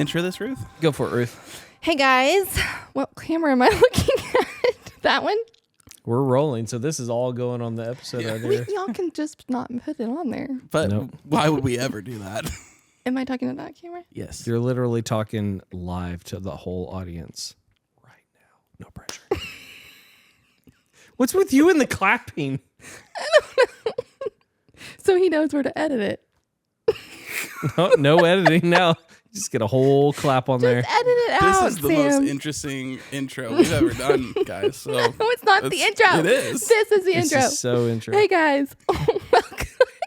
intro this, Ruth? Go for it, Ruth. Hey guys, what camera am I looking at? That one? We're rolling, so this is all going on the episode right there. Y'all can just not put it on there. But Nope. why would we ever do that? Am I talking to that camera? Yes. You're literally talking live to the whole audience right now. No pressure. What's with you and the clapping? I don't know. So he knows where to edit it. No editing now. Just get a whole clap on there. Just edit it out, This is the Sam. most interesting intro we've ever done, guys. So No, it's not the intro. It is. This is the This intro. is so intro. Hey guys. Welcome. I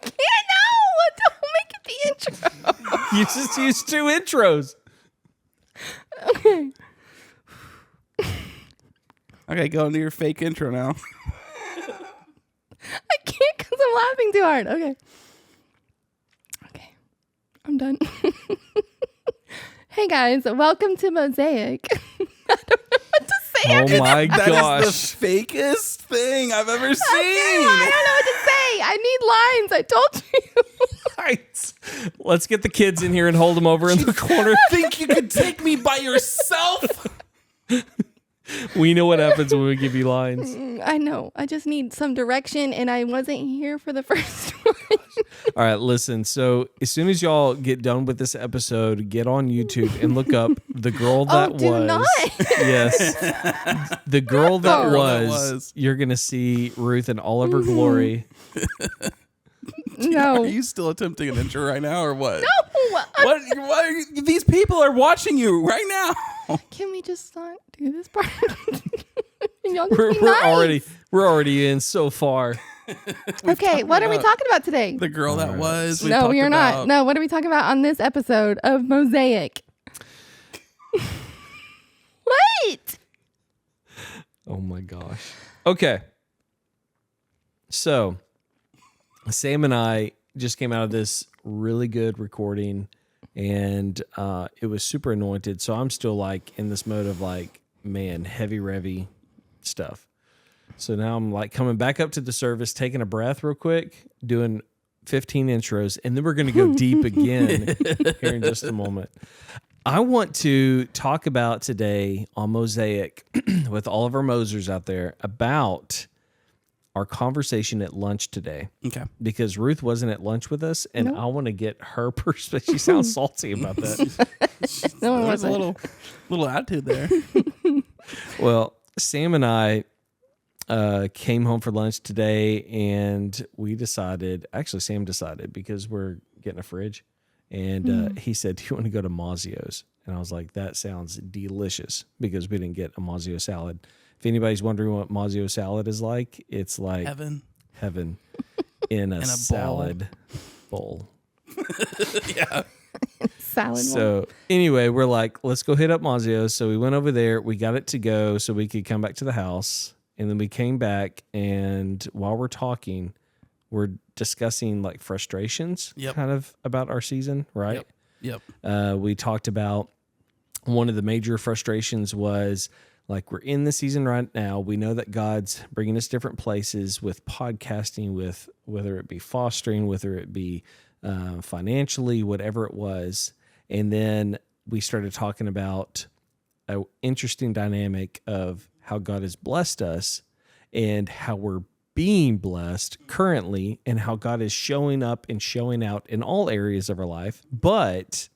can't know. Don't make it the intro. You just used 2 intros. Okay. Okay, go into your fake intro now. I can't because I'm laughing too hard. Okay. I'm done. Hey guys, welcome to Mosaic. I don't know what to say. Oh my That gosh. is the fakest thing I've ever seen. I don't know what to say. I need lines. I told you. Right. Let's get the kids in here and hold them over in the corner. Think you could take me by yourself? We know what happens when we give you lines. I know. I just need some direction, and I wasn't here for the first one. All right, listen. So as soon as y'all get done with this episode, get on YouTube and look up the girl that do was. not. Yes, the girl that Girl that was. was. You're gonna see Ruth in all of her glory. No. Are you still attempting an intro right now, or what? No. What are you, these people are watching you right now. Can we just not do this part? Y'all just We're, be we're nice. already in so far. Okay, what are we talking about today? The girl that Alright. was. we No, talked you're not. about- No, what are we talking about on this episode of Mosaic? What? Oh my gosh. Okay. So, Sam and I just came out of this really good recording, and it was super anointed. So I'm still like in this mode of like, man, heavy revy stuff. So now I'm like coming back up to the service, taking a breath real quick, doing 15 intros, and then we're going to go deep again here in just a moment. I want to talk about today on Mosaic with all of our Mosers out there about our conversation at lunch today. Okay. Because Ruth wasn't at lunch with us, and Nope. I want to get her perspective. She sounds salty about that. No one There's wants a it. little attitude there. Well, Sam and I came home for lunch today, and we decided, actually Sam decided, because we're getting a fridge, and he said, do you want to go to Mazio's? And I was like, that sounds delicious, because we didn't get a Mazio salad. If anybody's wondering what Mazio salad is like, it's like heaven in a bowl. salad bowl. Yeah. Salad. one. So anyway, we're like, let's go hit up Mazio's. So we went over there. We got it to go so we could come back to the house. And then we came back, and while we're talking, we're discussing like frustrations kind of about our season, right? Yep. We talked about one of the major frustrations was like, we're in the season right now. We know that God's bringing us different places with podcasting, with whether it be fostering, whether it be financially, whatever it was. And then we started talking about an interesting dynamic of how God has blessed us and how we're being blessed currently, and how God is showing up and showing out in all areas of our life, but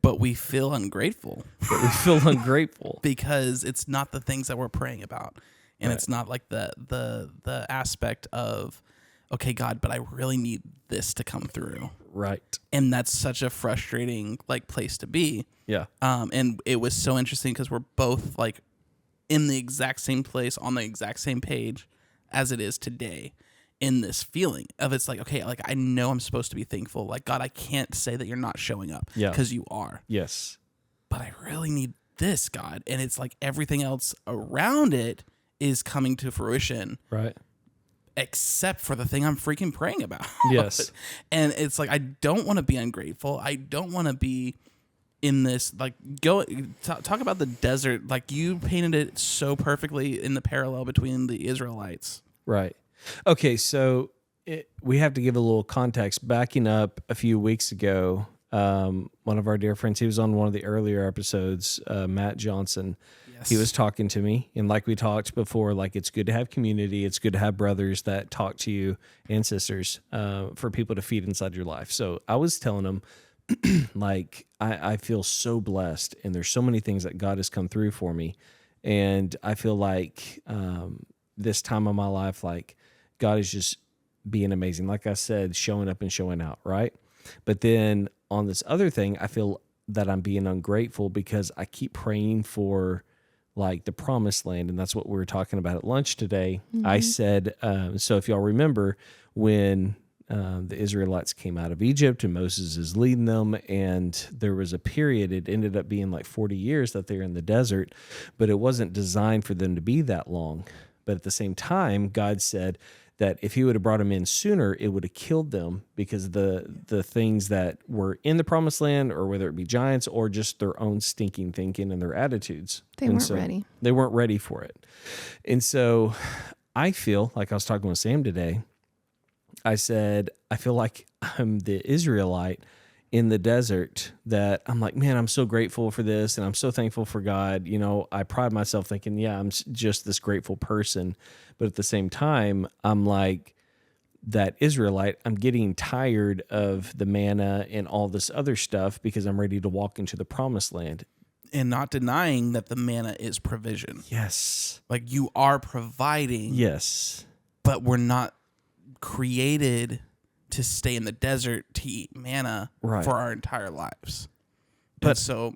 We feel ungrateful we feel ungrateful. because it's not the things that we're praying about. And Right. it's not like the aspect of, okay, God, but I really need this to come through. Right. And that's such a frustrating like place to be. Yeah. And it was so interesting because we're both like in the exact same place on the exact same page as it is today, in this feeling of, it's like, okay, like I know I'm supposed to be thankful. Like, God, I can't say that you're not showing up because you are, Yes. but I really need this, God. And it's like everything else around it is coming to fruition Right. except for the thing I'm freaking praying about. Yes. And it's like, I don't want to be ungrateful. I don't want to be in this, like, talk about the desert. Like, you painted it so perfectly in the parallel between the Israelites. Right. Okay, so we have to give a little context. Backing up a few weeks ago, one of our dear friends, he was on one of the earlier episodes, Matt Johnson. Yes. He was talking to me, and like we talked before, like it's good to have community. It's good to have brothers that talk to you and sisters for people to feed inside your life. So I was telling him, like, I feel so blessed, and there's so many things that God has come through for me. And I feel like this time of my life, like God is just being amazing. Like I said, showing up and showing out, right? But then on this other thing, I feel that I'm being ungrateful because I keep praying for like the promised land. And that's what we were talking about at lunch today. I said, so if y'all remember when the Israelites came out of Egypt and Moses is leading them, and there was a period, it ended up being like 40 years that they're in the desert, but it wasn't designed for them to be that long. But at the same time, God said that if he would have brought them in sooner, it would have killed them because the things that were in the promised land, or whether it be giants or just their own stinking thinking and their attitudes. They weren't ready. They weren't ready for it. And so I feel like I was talking with Sam today. I said, I feel like I'm the Israelite in the desert that I'm like, man, I'm so grateful for this. And I'm so thankful for God. You know, I pride myself thinking, yeah, I'm just this grateful person. But at the same time, I'm like that Israelite. I'm getting tired of the manna and all this other stuff because I'm ready to walk into the promised land. And not denying that the manna is provision. Yes. Like you are providing. Yes. But we're not created to stay in the desert to eat manna for our entire lives. But and so,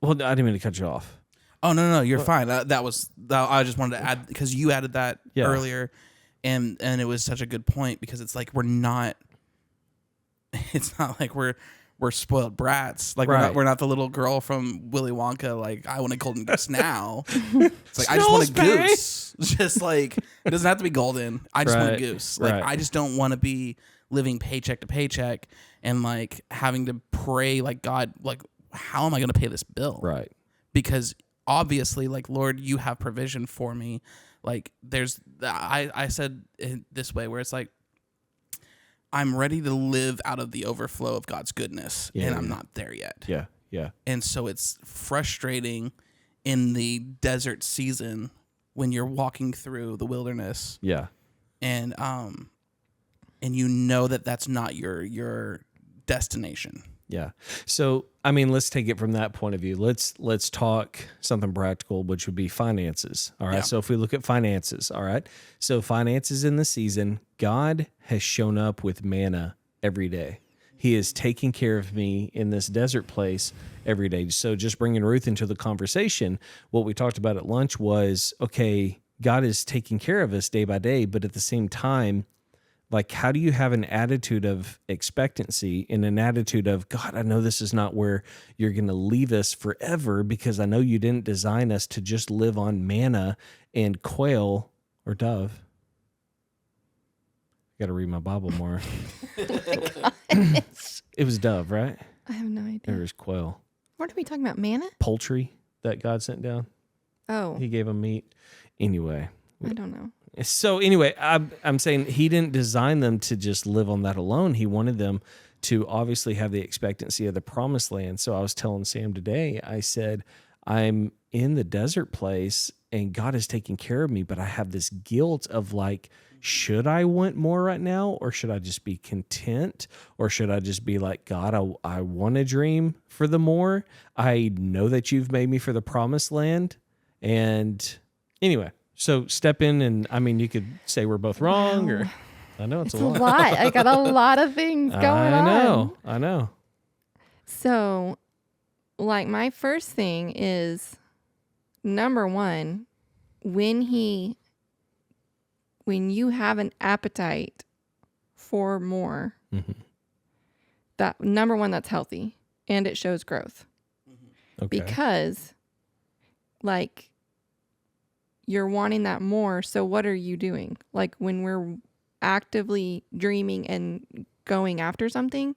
well, I didn't mean to cut you off. Oh no, you're fine. I just wanted to add because you added that earlier, and it was such a good point because it's like we're not. It's not like we're spoiled brats. Like we're not the little girl from Willy Wonka. Like I want a golden goose now. It's like I just want a goose. Just like it doesn't have to be golden. I just want a goose. Like I just don't want to be living paycheck to paycheck and like having to pray like God, like how am I going to pay this bill? Right. Because obviously, like Lord, you have provision for me. Like I said it this way where it's like I'm ready to live out of the overflow of God's goodness, and I'm not there yet. Yeah, yeah. And so it's frustrating in the desert season when you're walking through the wilderness. Yeah. And you know that that's not your destination. Yeah. So, I mean, let's take it from that point of view. Let's talk something practical, which would be finances. All right. Yeah. So if we look at finances, all right. So finances in the season, God has shown up with manna every day. He is taking care of me in this desert place every day. So just bringing Ruth into the conversation, what we talked about at lunch was, okay, God is taking care of us day by day, but at the same time, like, how do you have an attitude of expectancy and an attitude of, God, I know this is not where you're going to leave us forever because I know you didn't design us to just live on manna and quail or dove. I got to read my Bible more. Oh my gosh. It was dove, right? I have no idea. Or it was quail. What are we talking about? Manna? Poultry that God sent down. Oh. He gave them meat. Anyway. I don't know. So anyway, I'm saying he didn't design them to just live on that alone. He wanted them to obviously have the expectancy of the promised land. So I was telling Sam today, I said, I'm in the desert place and God is taking care of me, but I have this guilt of like, should I want more right now? Or should I just be content? Or should I just be like, God, I want to dream for the more. I know that you've made me for the promised land. And anyway, so step in, and I mean, you could say we're both wrong, or I know it's a lot. I got a lot of things going on. I know. So, like, my first thing is, number one, when you have an appetite for more, that number one, that's healthy, and it shows growth. Okay. Because, like, you're wanting that more. So what are you doing? Like when we're actively dreaming and going after something,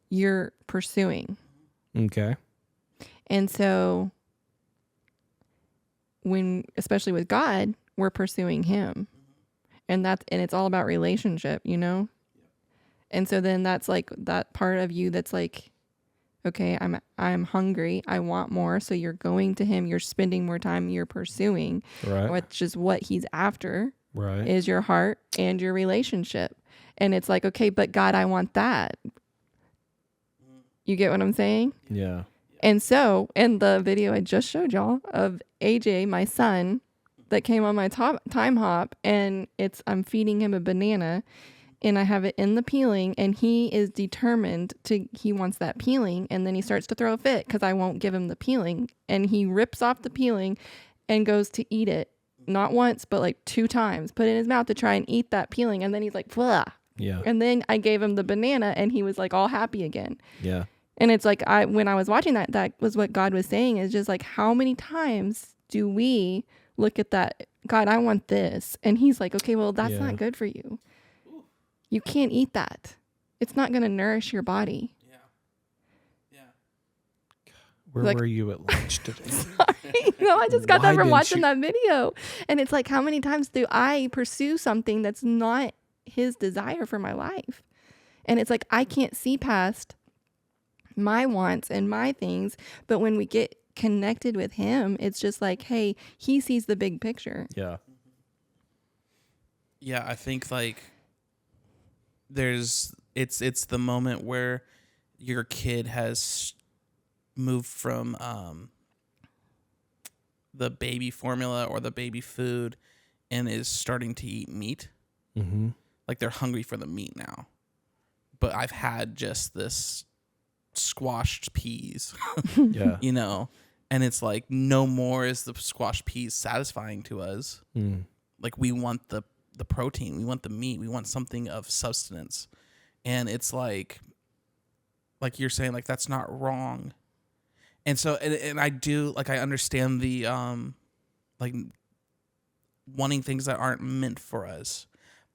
you're pursuing. Okay. And so especially with God, we're pursuing him. And it's all about relationship, you know? And so then that's like that part of you that's like, okay, I'm hungry. I want more. So you're going to him. You're spending more time. You're pursuing, Right. which is what he's after. Right. Is your heart and your relationship. And it's like, okay, but God, I want that. You get what I'm saying? Yeah. And so in the video I just showed y'all of AJ, my son, that came on my time hop, and I'm feeding him a banana, and I have it in the peeling, and he is determined he wants that peeling, and then he starts to throw a fit because I won't give him the peeling, and he rips off the peeling and goes to eat it, not once, but like 2 times, put it in his mouth to try and eat that peeling, and then he's like, blah. Yeah. And then I gave him the banana, and he was like all happy again. Yeah. And it's like, when I was watching that was what God was saying, is just like, how many times do we look at that, God, I want this. And he's like, okay, well, that's not good for you. You can't eat that. It's not going to nourish your body. Where were you at lunch today? Sorry. No, I just got that from watching that video. And it's like, how many times do I pursue something that's not his desire for my life? And it's like, I can't see past my wants and my things. But when we get connected with him, it's just like, hey, he sees the big picture. Yeah. Yeah, I think like it's the moment where your kid has moved from the baby formula or the baby food and is starting to eat meat. Mm-hmm. Like they're hungry for the meat now. But I've had just this squashed peas. Yeah. You know, and it's like no more is the squashed peas satisfying to us. Like we want the protein, we want the meat, we want something of substance. And it's like you're saying, like that's not wrong. And so and I do, like I understand the like wanting things that aren't meant for us.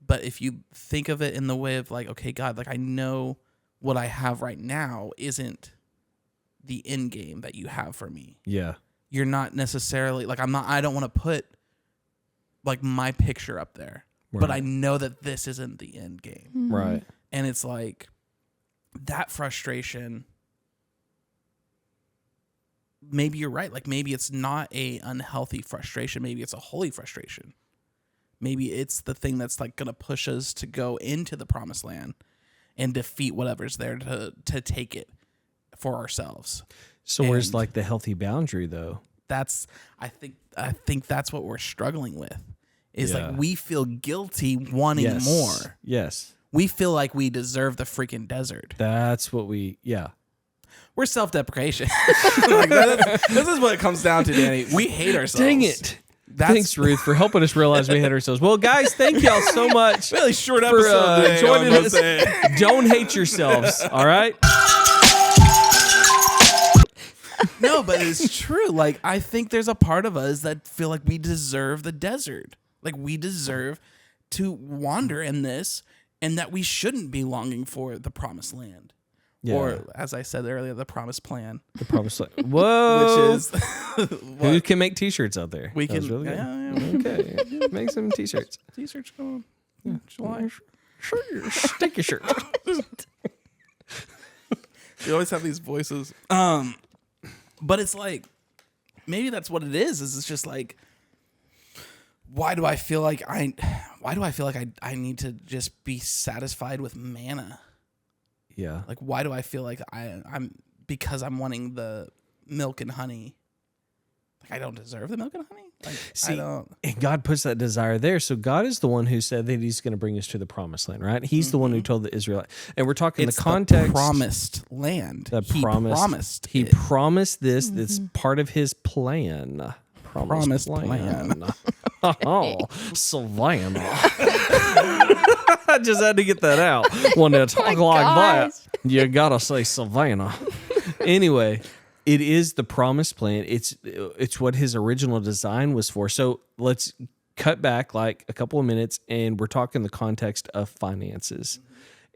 But if you think of it in the way of like, okay, God, like I know what I have right now isn't the end game that you have for me. Yeah. You're not necessarily like I don't want to put like my picture up there. Right. But I know that this isn't the end game. Mm-hmm. Right. And it's like that frustration. Maybe you're right. Like maybe it's not a unhealthy frustration. Maybe it's a holy frustration. Maybe it's the thing that's like going to push us to go into the promised land and defeat whatever's there to take it for ourselves. So where's like the healthy boundary though? I think that's what we're struggling with. Is like we feel guilty wanting more. Yes. We feel like we deserve the freaking desert. That's what We're self-deprecation. Like this is what it comes down to, Danny. We hate ourselves. Dang it. Thanks, Ruth, for helping us realize we hate ourselves. Well, guys, thank y'all so much. Really short episode today joining on us. Mosaic. Don't hate yourselves, all right? No, but it's true. Like, I think there's a part of us that feel like we deserve the desert. Like, we deserve to wander in this and that we shouldn't be longing for the promised land. Yeah. Or, as I said earlier, the promised plan. The promised land. Whoa. Which is... Who can make T-shirts out there? We That was can... really yeah. Okay. Make some T-shirts. T-shirts going on. July. Sticky shirts. You always have these voices. But it's like, maybe that's what it is it's just like, why do I feel like I need to just be satisfied with manna? Yeah. Like, why do I feel like because I'm wanting the milk and honey? Like, I don't deserve the milk and honey? Like, See, I don't. And God puts that desire there. So God is the one who said that he's going to bring us to the promised land, right? He's the one who told the Israelites. And we're talking It's the context. the promised land. He promised He it. promised this. That's part of his plan. Promised plan. Oh, Savannah. I just had to get that out. When they talk like that, you got to say Savannah. Anyway, it is the promised plan. It's what his original design was for. So let's cut back like a couple of minutes, and we're talking the context of finances.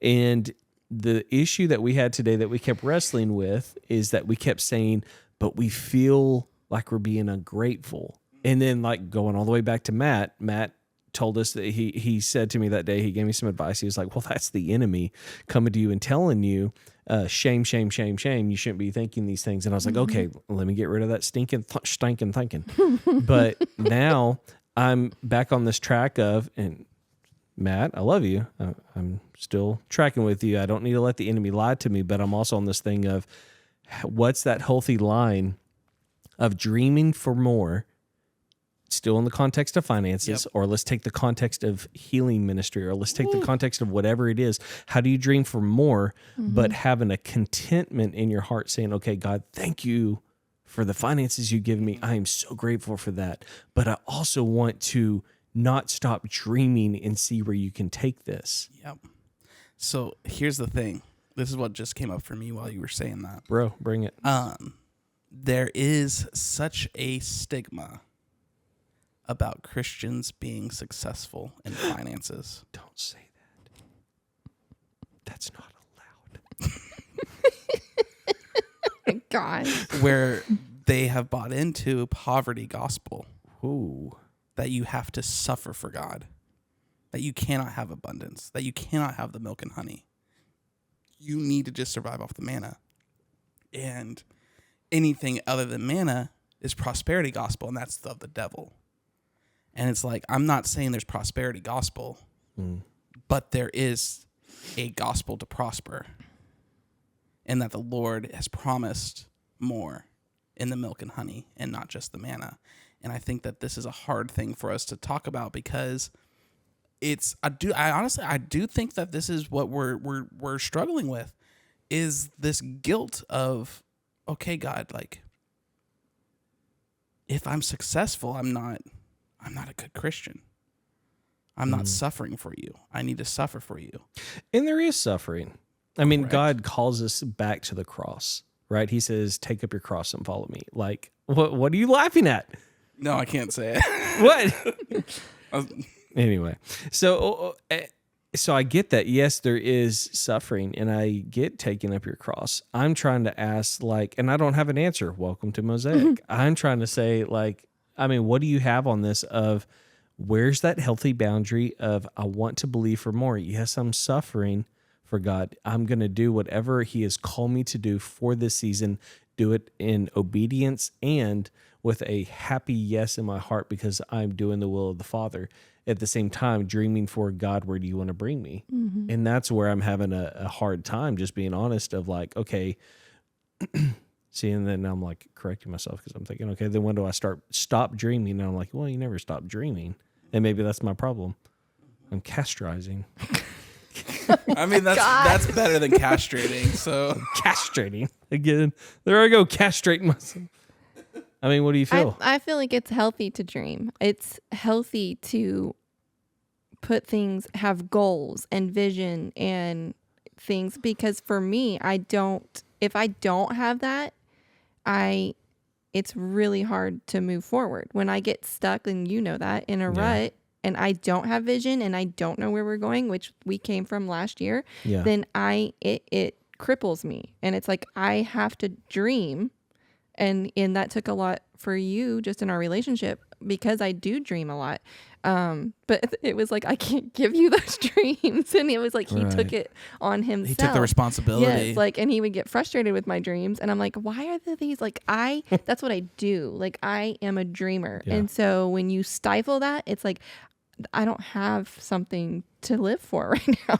And the issue that we had today that we kept wrestling with is that we kept saying, but we feel like we're being ungrateful. And then like going all the way back to Matt told us that he said to me that day, he gave me some advice. He was like, well, that's the enemy coming to you and telling you, shame, shame, shame, shame. You shouldn't be thinking these things. And I was like, okay, let me get rid of that stinking thinking. But now I'm back on this track of, and Matt, I love you. I'm still tracking with you. I don't need to let the enemy lie to me, but I'm also on this thing of what's that healthy line of dreaming for more, still in the context of finances, or let's take the context of healing ministry, or let's take the context of whatever it is. How do you dream for more, but having a contentment in your heart saying, okay, God, thank you for the finances you give me. I am so grateful for that. But I also want to not stop dreaming and see where you can take this. Yep. So here's the thing. This is what just came up for me while you were saying that. Bro, bring it. There is such a stigma about Christians being successful in finances. Don't say that. That's not allowed. God. Where they have bought into poverty gospel. Ooh. That you have to suffer for God. That you cannot have abundance. That you cannot have the milk and honey. You need to just survive off the manna. And anything other than manna is prosperity gospel, and that's of the devil. And it's like, I'm not saying there's prosperity gospel, but there is a gospel to prosper. And that the Lord has promised more in the milk and honey and not just the manna. And I think that this is a hard thing for us to talk about because I honestly think that this is what we're struggling with, is this guilt of, okay, God, like, if I'm successful, I'm not a good Christian. I'm not suffering for you. I need to suffer for you. And there is suffering. I mean, Correct. God calls us back to the cross, right? He says, take up your cross and follow me. Like, what are you laughing at? No, I can't say it. What? Anyway, so I get that. Yes, there is suffering, and I get taking up your cross. I'm trying to ask, like, and I don't have an answer. Welcome to Mosaic. I'm trying to say, like, I mean, what do you have on this of where's that healthy boundary of I want to believe for more? Yes, I'm suffering for God. I'm going to do whatever he has called me to do for this season, do it in obedience and with a happy yes in my heart because I'm doing the will of the Father. At the same time, dreaming for God, where do you want to bring me? And that's where I'm having a hard time, just being honest of like, okay, see, and then I'm like correcting myself because I'm thinking, okay, then when do I stop dreaming? And I'm like, well, you never stop dreaming. And maybe that's my problem. I'm castrating. I mean, that's better than castrating. So Castrating again. There I go, castrating myself. I mean, what do you feel? I feel like it's healthy to dream. It's healthy to put things, have goals and vision and things, because for me, if I don't have that, it's really hard to move forward. When I get stuck, and you know that, in a rut, and I don't have vision and I don't know where we're going, which we came from last year, then it cripples me. And it's like, I have to dream. And that took a lot for you just in our relationship, because I do dream a lot. But it was like, I can't give you those dreams. And it was like, he took it on himself. he took the responsibility. Yes, like, and he would get frustrated with my dreams. And I'm like, why are there these, like, that's what I do. Like, I am a dreamer. Yeah. And so when you stifle that, it's like, I don't have something to live for right now.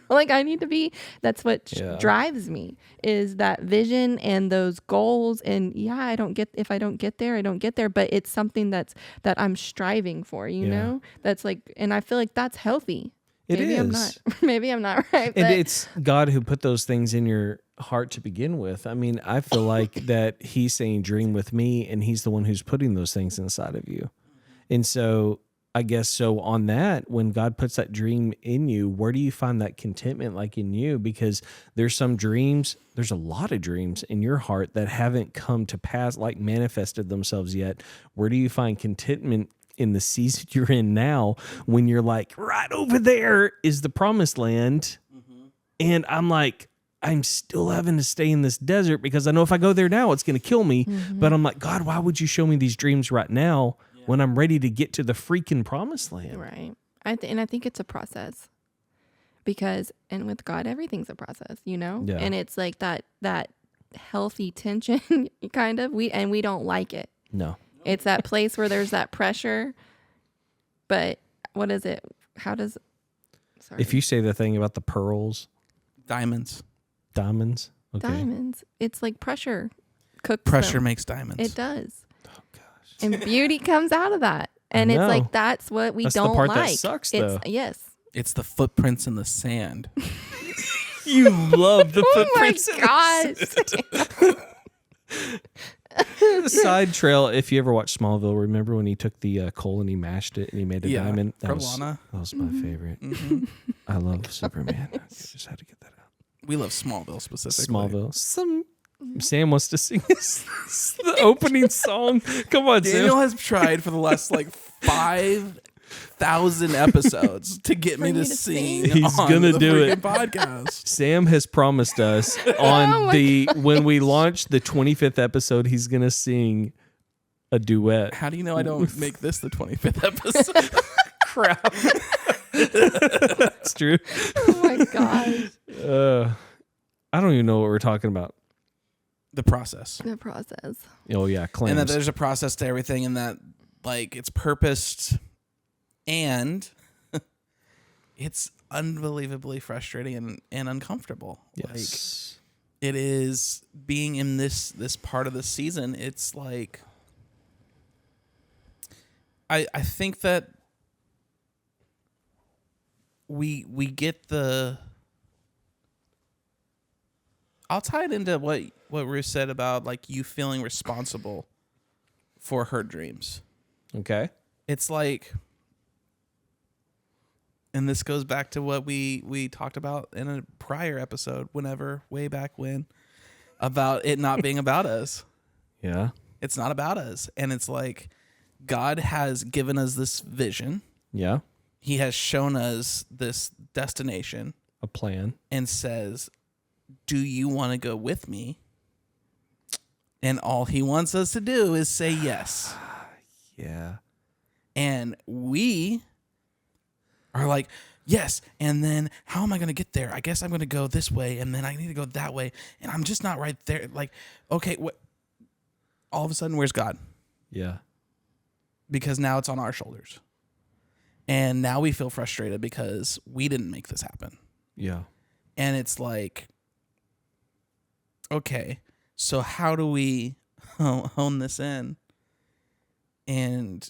Like, I need to be, that's what drives me, is that vision and those goals. And if I don't get there, I don't get there, but it's something that I'm striving for, you know, that's like, and I feel like that's healthy. Maybe I'm not right. And it's God who put those things in your heart to begin with. I mean, I feel like that he's saying, dream with me, and he's the one who's putting those things inside of you. And so I guess so on that, when God puts that dream in you, where do you find that contentment like in you? Because there's a lot of dreams in your heart that haven't come to pass, like manifested themselves yet. Where do you find contentment in the season you're in now, when you're like, right over there is the promised land? And I'm like, I'm still having to stay in this desert because I know if I go there now, it's going to kill me. But I'm like, God, why would you show me these dreams right now when I'm ready to get to the freaking promised land. Right. And I think it's a process because, and with God, everything's a process, you know? Yeah. And it's like that healthy tension kind of, we don't like it. No. It's that place where there's that pressure, but what is it? Sorry. If you say the thing about the pearls, Diamonds. diamonds, okay. Diamonds, it's like pressure cooks Pressure them. makes diamonds. It does. Oh gosh. And beauty comes out of that. And it's know. like, that's what we That's the don't part like. that sucks, it's, though. Yes. It's the footprints in the sand. You love the Oh my footprints. gosh. Side trail. If you ever watched Smallville, remember when he took the coal and he mashed it and he made a diamond? That from was, Lana. that was my favorite. Mm-hmm. I love Superman. I just had to get that out. We love Smallville specifically. Smallville. Sam wants to sing the opening song. Come on, Daniel Sam. has tried for the last 5,000 episodes to get me For to you to sing. sing? He's on gonna the do freaking it. Podcast. Sam has promised us on Oh my when we launch the 25th episode, he's gonna sing a duet. How do you know I don't make this the 25th episode? Crap. That's true. Oh my gosh. I don't even know what we're talking about. The process. The process. Oh yeah, claims. And that there's a process to everything, and that it's purposed, and it's unbelievably frustrating and uncomfortable. Yes. It is being in this part of the season. It's like I think that we get the. I'll tie it into what Ruth said about you feeling responsible for her dreams. Okay. It's like, and this goes back to what we talked about in a prior episode, way back when, about it not being about us. Yeah. It's not about us. And it's like, God has given us this vision. Yeah. He has shown us this destination A plan. and says, do you want to go with me? And all he wants us to do is say yes. Yeah. And we are like, yes. And then how am I going to get there? I guess I'm going to go this way. And then I need to go that way. And I'm just not right there. Like, okay, what? All of a sudden, where's God? Yeah. Because now it's on our shoulders. And now we feel frustrated because we didn't make this happen. Yeah. And it's like, okay, so how do we hone this in and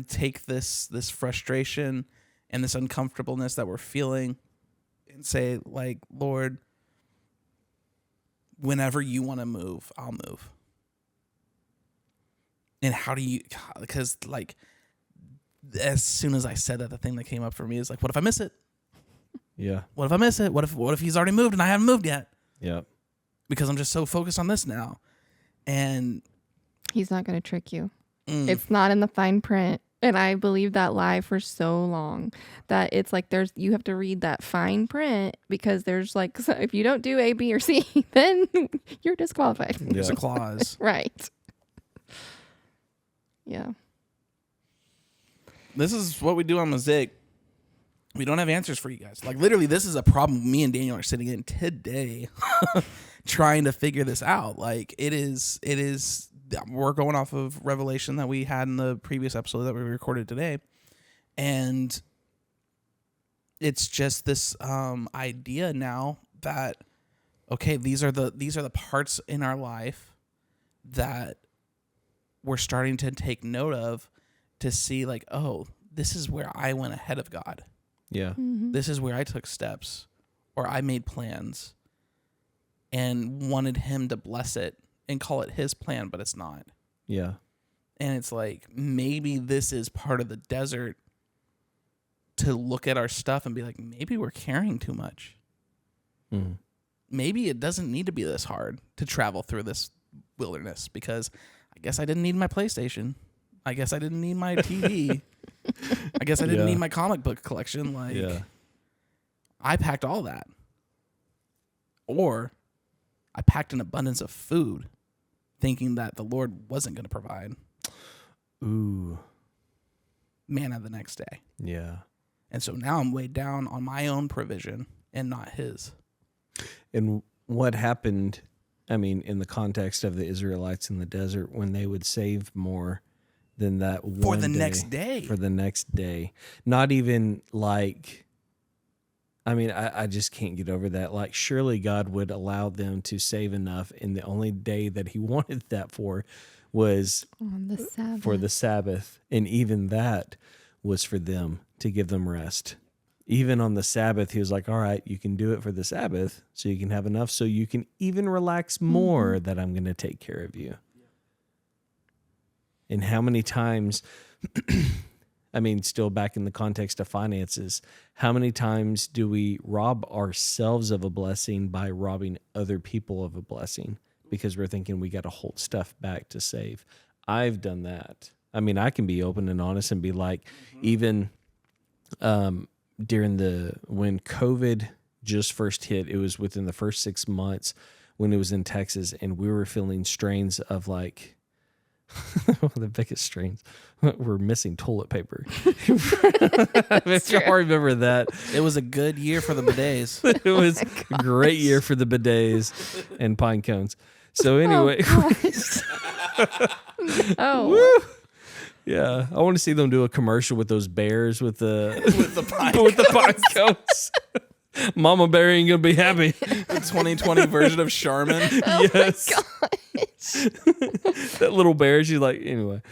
take this frustration and this uncomfortableness that we're feeling and say, Lord, whenever you want to move, I'll move. And how do you, because as soon as I said that, the thing that came up for me is what if I miss it? Yeah. What if I miss it? What if he's already moved and I haven't moved yet? Yeah. Because I'm just so focused on this now. And He's not going to trick you. It's not in the fine print. And I believed that lie for so long that it's you have to read that fine print because there's so if you don't do A, B, or C, then you're disqualified. there's a clause. Right. Yeah. This is what we do on Mosaic. We don't have answers for you guys. Literally, this is a problem me and Daniel are sitting in today trying to figure this out. It is, we're going off of revelation that we had in the previous episode that we recorded today. And it's just this idea now that, okay, these are the parts in our life that we're starting to take note of to see oh, this is where I went ahead of God. Yeah. Mm-hmm. This is where I took steps or I made plans and wanted him to bless it and call it his plan, but it's not. Yeah. And it's maybe this is part of the desert to look at our stuff and be maybe we're carrying too much. Mm-hmm. Maybe it doesn't need to be this hard to travel through this wilderness because I guess I didn't need my PlayStation. I guess I didn't need my TV. I guess I didn't need my comic book collection. I packed all that. Or I packed an abundance of food thinking that the Lord wasn't going to provide. Ooh. manna the next day. Yeah. And so now I'm weighed down on my own provision and not his. And what happened, I mean, in the context of the Israelites in the desert, when they would save more than that one For the day, next day. For the next day. Not even like, I mean, I just can't get over that. Like, surely God would allow them to save enough, and the only day that he wanted that for was On the Sabbath. for the Sabbath. And even that was for them to give them rest. Even on the Sabbath, he was like, all right, you can do it for the Sabbath so you can have enough so you can even relax more that I'm going to take care of you. And how many times, I mean, still back in the context of finances, how many times do we rob ourselves of a blessing by robbing other people of a blessing because we're thinking we got to hold stuff back to save? I've done that. I mean, I can be open and honest and be like, even during when COVID just first hit, it was within the first 6 months when it was in Texas, and we were feeling strains of like, one of the biggest strains. We're missing toilet paper. If y'all remember that. It was a good year for the bidets. It was a great year for the bidets and pine cones. So anyway. Oh. Yeah. I want to see them do a commercial with those bears with the With the pine pine cones. Mama Bear ain't gonna be happy. The 2020 version of Charmin. Yes. That little bear, she's like, anyway.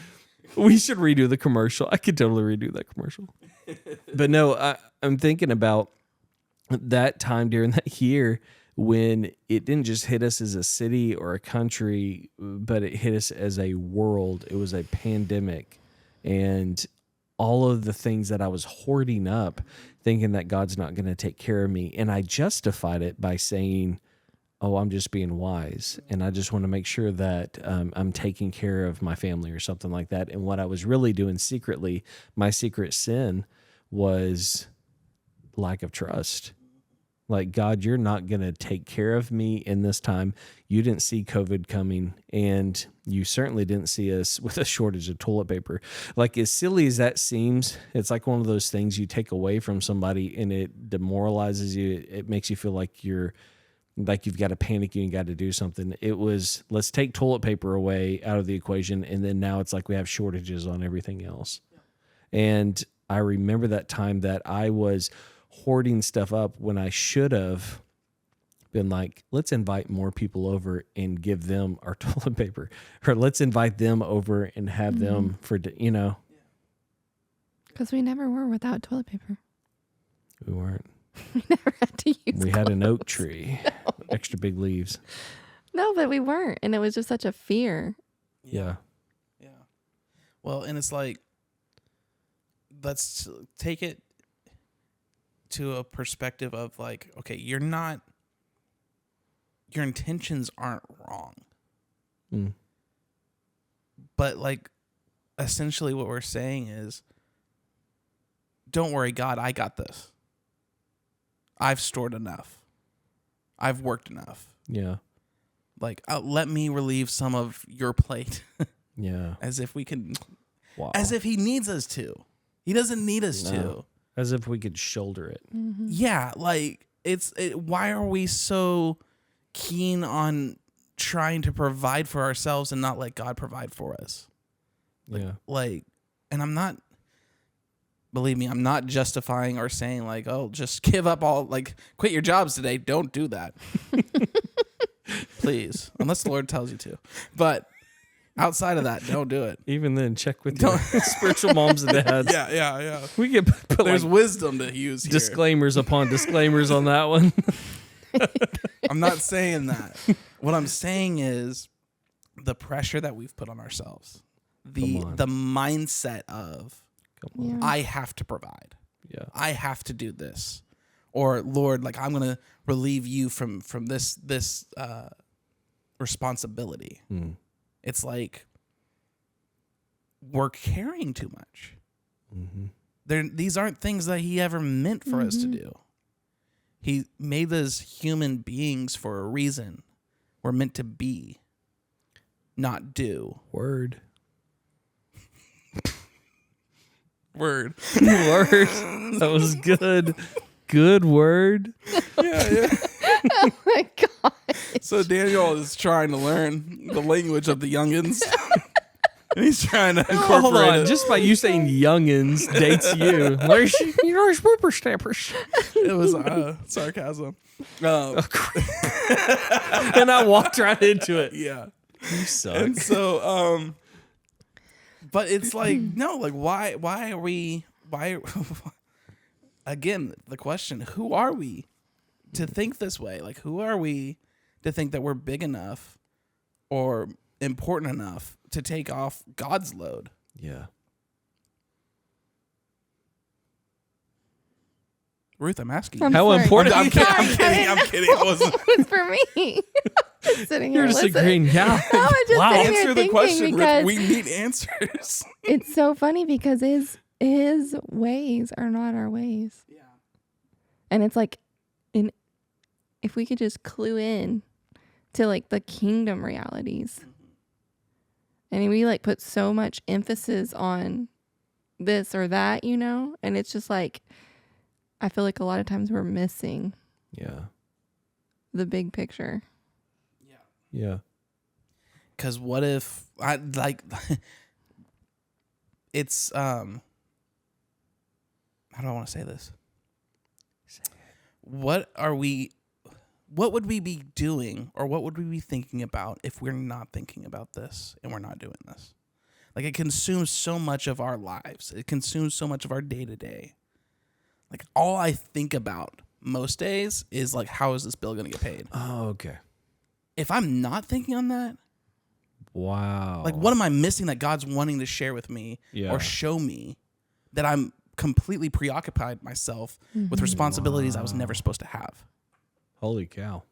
We should redo the commercial. I could totally redo that commercial. But no, I'm thinking about that time during that year when it didn't just hit us as a city or a country, but it hit us as a world. It was a pandemic. And all of the things that I was hoarding up, thinking that God's not going to take care of me. And I justified it by saying, oh, I'm just being wise, and I just want to make sure that I'm taking care of my family or something like that. And what I was really doing secretly, my secret sin was lack of trust. Like, God, you're not going to take care of me in this time. You didn't see COVID coming, and you certainly didn't see us with a shortage of toilet paper. Like, as silly as that seems, it's like one of those things you take away from somebody and it demoralizes you. It makes you feel like you've got to panic, you got to do something. It was, let's take toilet paper away out of the equation, and then now it's like we have shortages on everything else. Yeah. And I remember that time that I was hoarding stuff up when I should have been like, let's invite more people over and give them our toilet paper, or let's invite them over and have them for, Because we never were without toilet paper. We weren't. We never had to use We had an oak tree, extra big leaves. No, but we weren't. And it was just such a fear. Yeah. Yeah. Well, and it's like, let's take it to a perspective of like, okay, your intentions aren't wrong. But like, essentially what we're saying is, don't worry, God, I got this. I've stored enough. I've worked enough. Yeah. Like, let me relieve some of your plate. Yeah. As if we can, Wow. as if he needs us to. He doesn't need us to. As if we could shoulder it. Mm-hmm. Yeah, like, why are we so keen on trying to provide for ourselves and not let God provide for us? Yeah. And I'm not, believe me, I'm not justifying or saying like, oh, just give up all, like, quit your jobs today. Don't do that. Please. Unless the Lord tells you to. But outside of that, don't do it. Even then, check with your spiritual moms and dads. Yeah. We could put There's like wisdom to use here. disclaimers upon disclaimers on that one. I'm not saying that. What I'm saying is the pressure that we've put on ourselves. The mindset of, Yeah. I have to provide. Yeah. I have to do this. Or, Lord, like, I'm going to relieve you from this responsibility. It's like we're carrying too much. These aren't things that he ever meant for us to do. He made us human beings for a reason. We're meant to be, not do. Word. Word. Word. That was good. Good word. Yeah. Oh my God. So Daniel is trying to learn the language of the youngins. And he's trying to incorporate Hold on. it. Just by you saying youngins dates you. There's whippersnappers. It was sarcasm. And I walked right into it. Yeah. You suck. And so, but it's like, no, like, why are we, again, the question, who are we to think this way? Like, who are we to think that we're big enough or important enough to take off God's load? Yeah. Ruth, I'm asking I'm you. How sorry. important? I'm kidding. I wasn't. It's for me. Just sitting here You're just a listening. green cow. No, I'm just Wow. sitting here Answer the thinking question, Ruth. because We need answers. it's so funny because his ways are not our ways. Yeah. And it's like, if we could just clue in to like the kingdom realities. And we like put so much emphasis on this or that, you know? And it's just like, I feel like a lot of times we're missing Yeah. the big picture. Yeah. Because what if I like it's how do I want to say this? What would we be doing or what would we be thinking about if we're not thinking about this and we're not doing this? Like, it consumes so much of our lives. It consumes so much of our day to day. Like, all I think about most days is like, how is this bill going to get paid? Oh, okay. If I'm not thinking on that, Wow. like, what am I missing that God's wanting to share with me or show me that I'm completely preoccupied myself with responsibilities I was never supposed to have? Holy cow.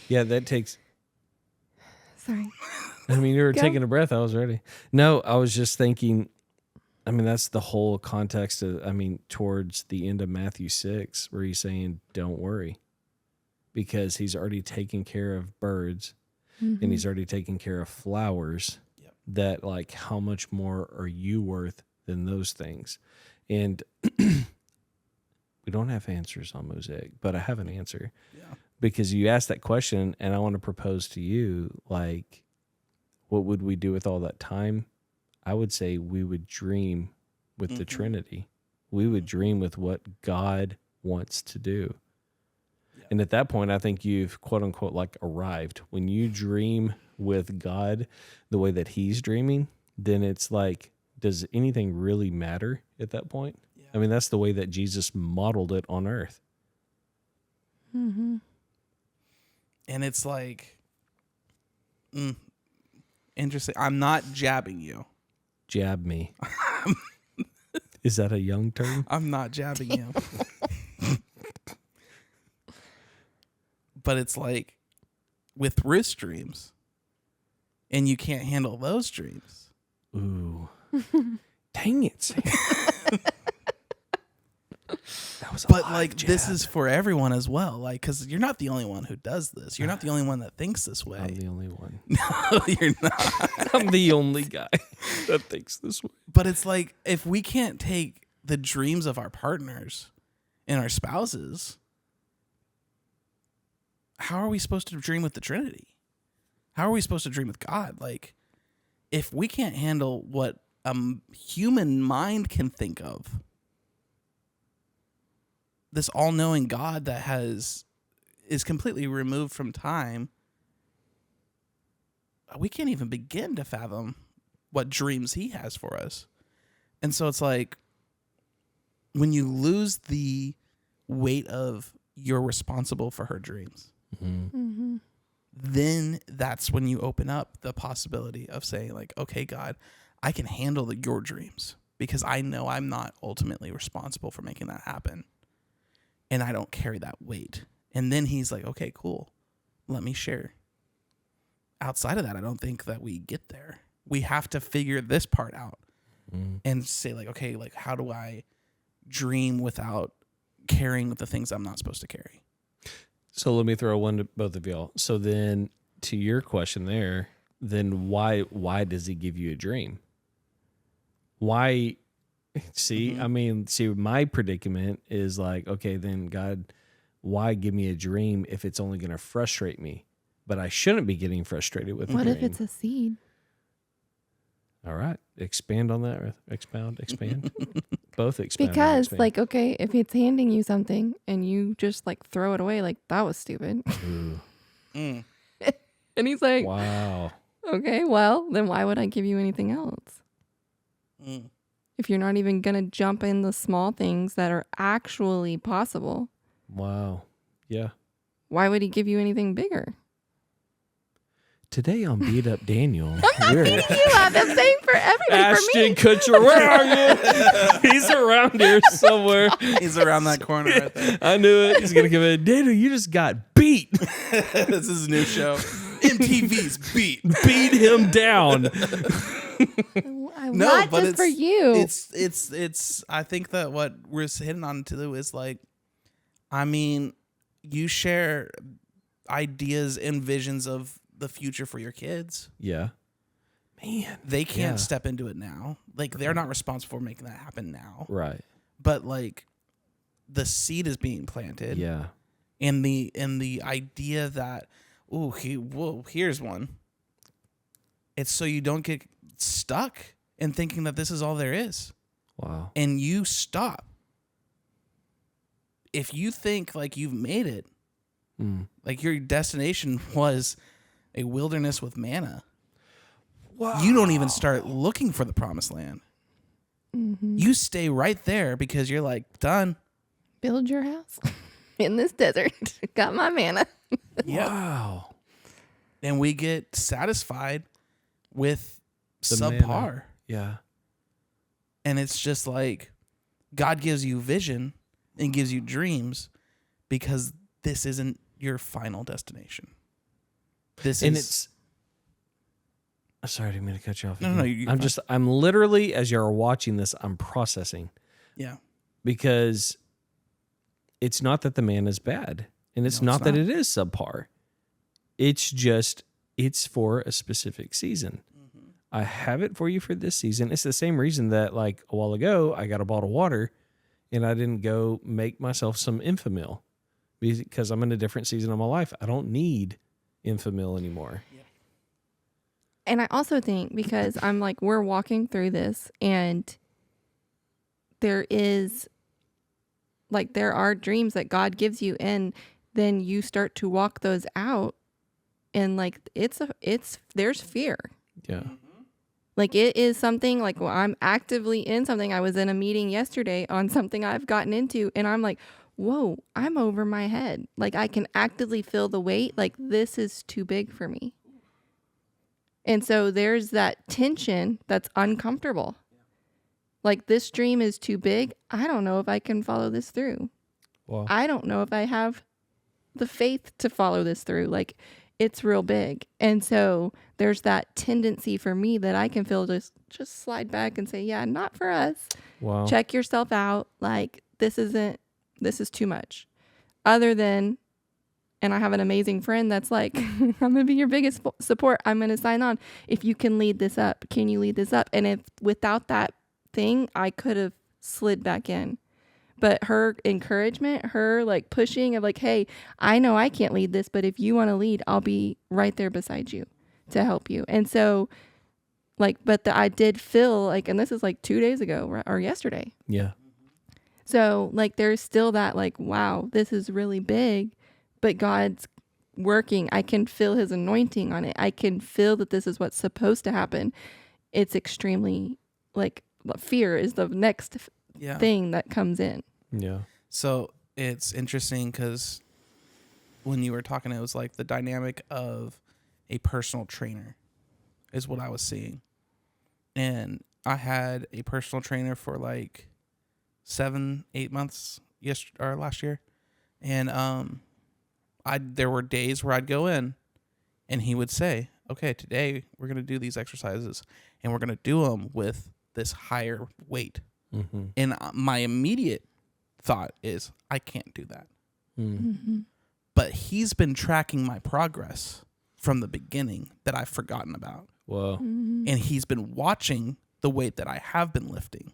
Yeah, that takes... Sorry. I mean, you were Go. taking a breath. I was ready. No, I was just thinking, I mean, that's the whole context of, towards the end of Matthew 6, where he's saying, don't worry, because he's already taken care of birds and he's already taken care of flowers. Yep. That, like, how much more are you worth than those things? And we don't have answers on Mosaic, but I have an answer. Yeah. Because you asked that question, and I want to propose to you, like, what would we do with all that time? I would say we would dream with the Trinity. We would dream with what God wants to do. Yeah. And at that point, I think you've, quote unquote, like, arrived. When you dream with God the way that he's dreaming, then it's like, does anything really matter at that point? Yeah. I mean, that's the way that Jesus modeled it on earth. Mm-hmm. And it's like, interesting. I'm not jabbing you. Jab me. Is that a young term? I'm not jabbing you. But it's like with Ruth's dreams, and you can't handle those dreams. Ooh. Dang it, Sam. That was a But live like, jab. this is for everyone as well. Like, because you're not the only one who does this. You're not the only one that thinks this way. I'm the only one. No, you're not. I'm the only guy that thinks this way. But it's like, if we can't take the dreams of our partners and our spouses, how are we supposed to dream with the Trinity? How are we supposed to dream with God? Like, if we can't handle what a human mind can think of, this all-knowing God that is completely removed from time, we can't even begin to fathom what dreams he has for us. And so it's like, when you lose the weight of you're responsible for her dreams, then that's when you open up the possibility of saying, like, okay, God, I can handle your dreams because I know I'm not ultimately responsible for making that happen. And I don't carry that weight. And then he's like, okay, cool. Let me share. Outside of that, I don't think that we get there. We have to figure this part out and say, like, okay, like, how do I dream without carrying the things I'm not supposed to carry? So let me throw one to both of y'all. So then, to your question there, then why does he give you a dream? why? See, I mean, my predicament is like, okay, then God, why give me a dream if it's only going to frustrate me? But I shouldn't be getting frustrated with What a if dream. it's a seed? All right. Expand on that. Expand. Both expand. and Because, expand. like, okay, if it's handing you something and you just like throw it away, like that was stupid. Ooh, Mm. And he's like, wow. okay, well, then why would I give you anything else? Mm. If you're not even going to jump in the small things that are actually possible, Wow. Yeah. why would he give you anything bigger? Today on Beat Up Daniel, we're You have the same for everybody. For me. Ashton Kutcher. Where are you? He's around here somewhere. He's around that corner right there. I knew it. He's gonna come in. Daniel, you just got beat. This is a new show. MTV's Beat. Beat him down. Not just for you. It's I think that what we're hitting on too is like, I mean, you share ideas and visions of the future for your kids. Yeah. Man. They can't step into it now. Like, they're not responsible for making that happen now. Right. But like, the seed is being planted. Yeah. And the idea that, here's one. It's so you don't get stuck in thinking that this is all there is. Wow. And you stop. If you think like you've made it, like your destination was a wilderness with manna, you don't even start looking for the promised land. Mm-hmm. You stay right there because you're like, done. Build your house in this desert. Got my manna. Yeah. Wow. And we get satisfied with The subpar. manna. Yeah. And it's just like, God gives you vision and gives you dreams because this isn't your final destination. It's sorry, I didn't mean to cut you off. No, you're fine. I'm literally, as you're watching this, I'm processing Yeah. because it's not that the man is bad and it's No, not it's that not. it is subpar. It's just, it's for a specific season. Mm-hmm. I have it for you for this season. It's the same reason that like a while ago, I got a bottle of water and I didn't go make myself some Infamil because I'm in a different season of my life. I don't need Infamil anymore. And I also think because I'm like, we're walking through this and there is like, there are dreams that God gives you and then you start to walk those out and like, there's fear. Yeah. Like it is something like, well, I'm actively in something. I was in a meeting yesterday on something I've gotten into and I'm like, whoa, I'm over my head. Like I can actively feel the weight. Like this is too big for me. And so there's that tension that's uncomfortable. Like this dream is too big. I don't know if I can follow this through. Wow. I don't know if I have the faith to follow this through. Like it's real big. And so there's that tendency for me that I can feel just slide back and say, yeah, not for us. Wow. Check yourself out. Like this is too much. Other than, and I have an amazing friend that's like, I'm going to be your biggest support. I'm going to sign on. If you can lead this up, can you lead this up? And if without that thing, I could have slid back in. But her encouragement, her like pushing of like, hey, I know I can't lead this, but if you want to lead, I'll be right there beside you to help you. And so like, but I did feel like, and this is like 2 days ago or yesterday. Yeah. So like, there's still that like, wow, this is really big, but God's working. I can feel his anointing on it. I can feel that this is what's supposed to happen. It's extremely like fear is the next thing that comes in. Yeah. So it's interesting because when you were talking, it was like the dynamic of a personal trainer is what I was seeing. And I had a personal trainer for like 7-8 months last year. And there were days where I'd go in and he would say, okay, today we're going to do these exercises and we're going to do them with this higher weight. Mm-hmm. And my immediate thought is, I can't do that. Mm-hmm. But he's been tracking my progress from the beginning that I've forgotten about. Whoa. Mm-hmm. And he's been watching the weight that I have been lifting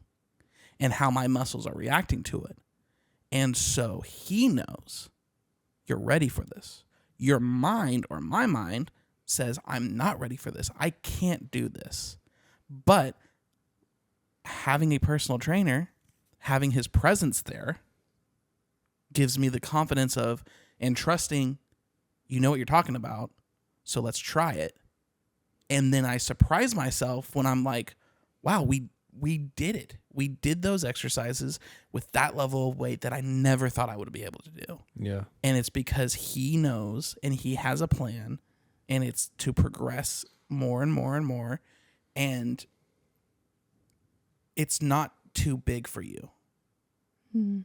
and how my muscles are reacting to it. And so he knows you're ready for this. Your mind, or my mind, says, I'm not ready for this. I can't do this. But having a personal trainer, having his presence there, gives me the confidence of, and trusting, you know what you're talking about, so let's try it. And then I surprise myself when I'm like, wow, we did it. We did those exercises with that level of weight that I never thought I would be able to do. Yeah. And it's because he knows and he has a plan, and it's to progress more and more and more. And it's not too big for you. Mm-hmm.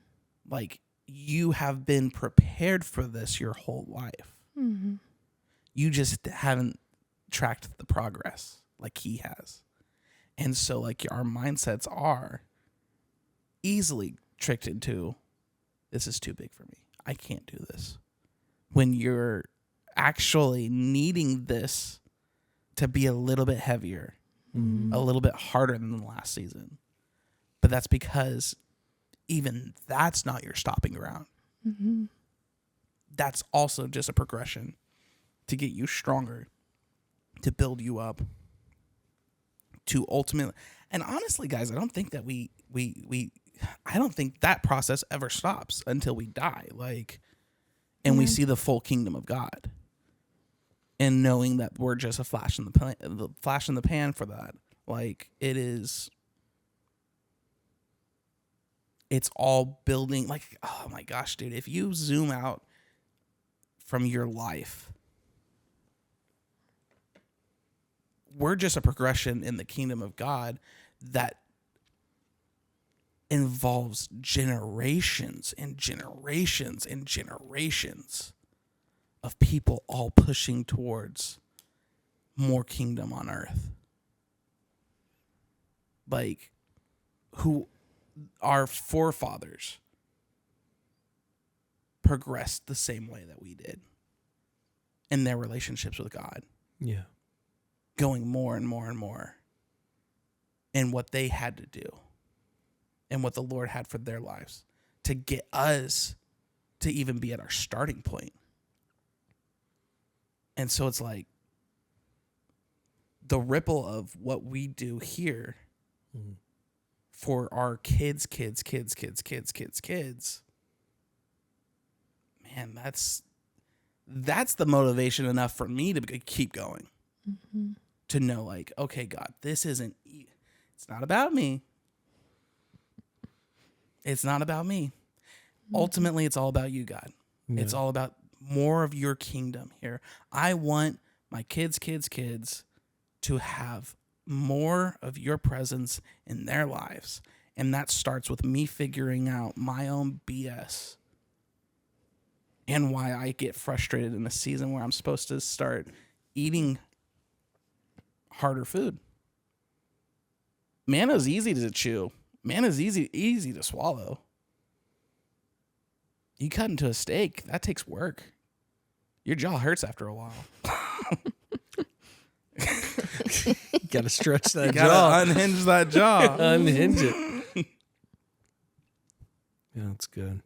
Like, you have been prepared for this your whole life. Mm-hmm. You just haven't tracked the progress like he has. And so, like, our mindsets are easily tricked into, this is too big for me. I can't do this. When you're actually needing this to be a little bit heavier, a little bit harder than the last season. But that's because even that's not your stopping ground. Mm-hmm. That's also just a progression to get you stronger, to build you up, to ultimately. And honestly, guys, I don't think that I don't think that process ever stops until we die. Like, and we see the full kingdom of God, and knowing that we're just a flash in the pan for that. Like, it's all building. Like, oh my gosh, dude, if you zoom out from your life, we're just a progression in the kingdom of God that involves generations and generations and generations of people all pushing towards more kingdom on earth. Like, who our forefathers progressed the same way that we did in their relationships with God. Yeah. Going more and more and more in what they had to do and what the Lord had for their lives to get us to even be at our starting point. And so it's like the ripple of what we do here for our kids, man, that's the motivation enough for me to keep going. Mm-hmm. To know, like, okay, God, this isn't, it's not about me. It's not about me. Mm-hmm. Ultimately, it's all about you, God. Yeah. It's all about more of your kingdom here. I want my kids to have more of your presence in their lives. And that starts with me figuring out my own BS and why I get frustrated in a season where I'm supposed to start eating harder food. Manna's easy to chew. Manna's easy to swallow. You cut into a steak, that takes work. Your jaw hurts after a while. Got to stretch that you jaw. Gotta unhinge that jaw. Unhinge it. Yeah, that's good.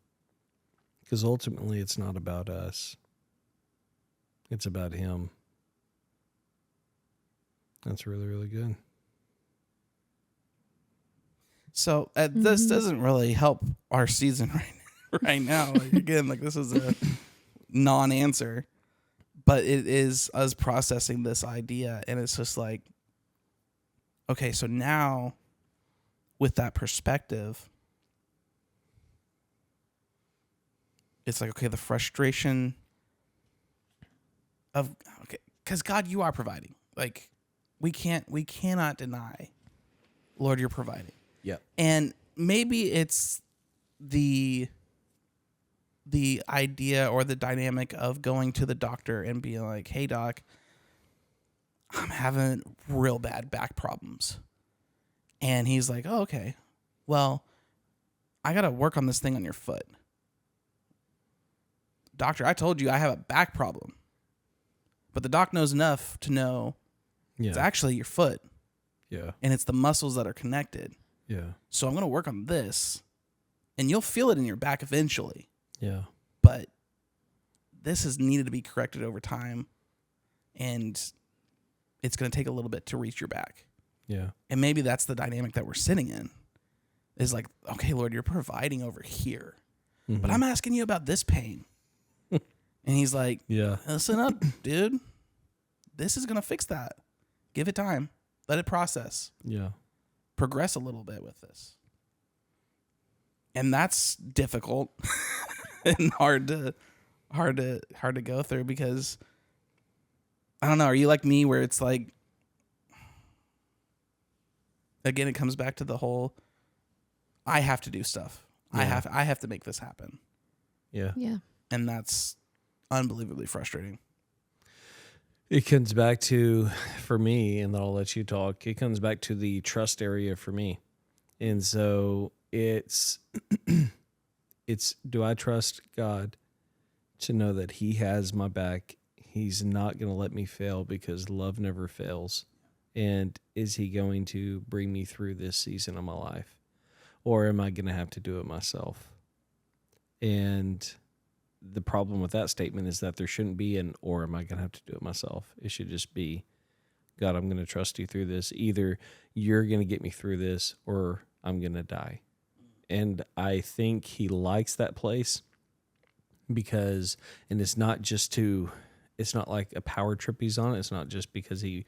Because ultimately, it's not about us. It's about him. That's really, really good. So this doesn't really help our season right now. Like, again, like, this is a non-answer, but it is us processing this idea, and it's just like, okay, so now with that perspective, it's like, okay, the frustration of, okay, because God, you are providing. Like, we cannot deny, Lord, you're providing. Yep. And maybe it's the idea or the dynamic of going to the doctor and being like, hey, doc, I'm having real bad back problems. And he's like, oh, okay, well, I got to work on this thing on your foot. Doctor, I told you I have a back problem. But the doc knows enough to know it's actually your foot. Yeah. And it's the muscles that are connected. Yeah. So I'm going to work on this, and you'll feel it in your back eventually. Yeah. But this has needed to be corrected over time, and it's going to take a little bit to reach your back. Yeah. And maybe that's the dynamic that we're sitting in. Is like, okay, Lord, you're providing over here, but I'm asking you about this pain. And he's like, yeah, listen up, dude. This is going to fix that. Give it time. Let it process. Yeah. Progress a little bit with this. And that's difficult and hard to go through, because I don't know, are you like me where it's like, again, it comes back to the whole, I have to do stuff. Yeah. I have to make this happen. Yeah. Yeah. And that's unbelievably frustrating. It comes back to, for me, and then I'll let you talk, it comes back to the trust area for me. And so it's do I trust God to know that he has my back? He's not going to let me fail, because love never fails. And is he going to bring me through this season of my life? Or am I going to have to do it myself? And the problem with that statement is that there shouldn't be an, or am I going to have to do it myself? It should just be, God, I'm going to trust you through this. Either you're going to get me through this, or I'm going to die. And I think he likes that place, because, and it's not like a power trip he's on. It's not just because he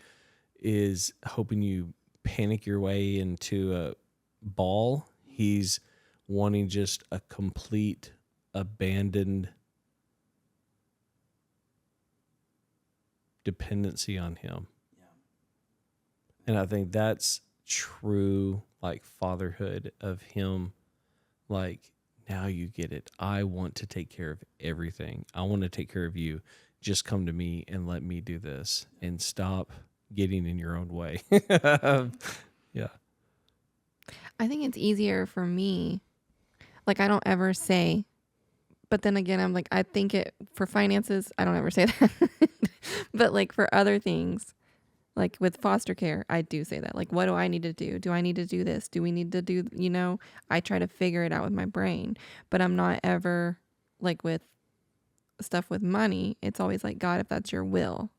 is hoping you panic your way into a ball. He's wanting just a complete abandoned dependency on him. Yeah. And I think that's true, like, fatherhood of him. Like, now you get it. I want to take care of everything. I want to take care of you. Just come to me and let me do this, and stop getting in your own way. Yeah. I think it's easier for me. Like, I don't ever say, but then again, I'm like, I think it for finances, I don't ever say that. But like for other things, like with foster care, I do say that. Like, what do I need to do? Do I need to do this? Do we need to do, I try to figure it out with my brain, but I'm not ever like with stuff with money. It's always like, God, if that's your will.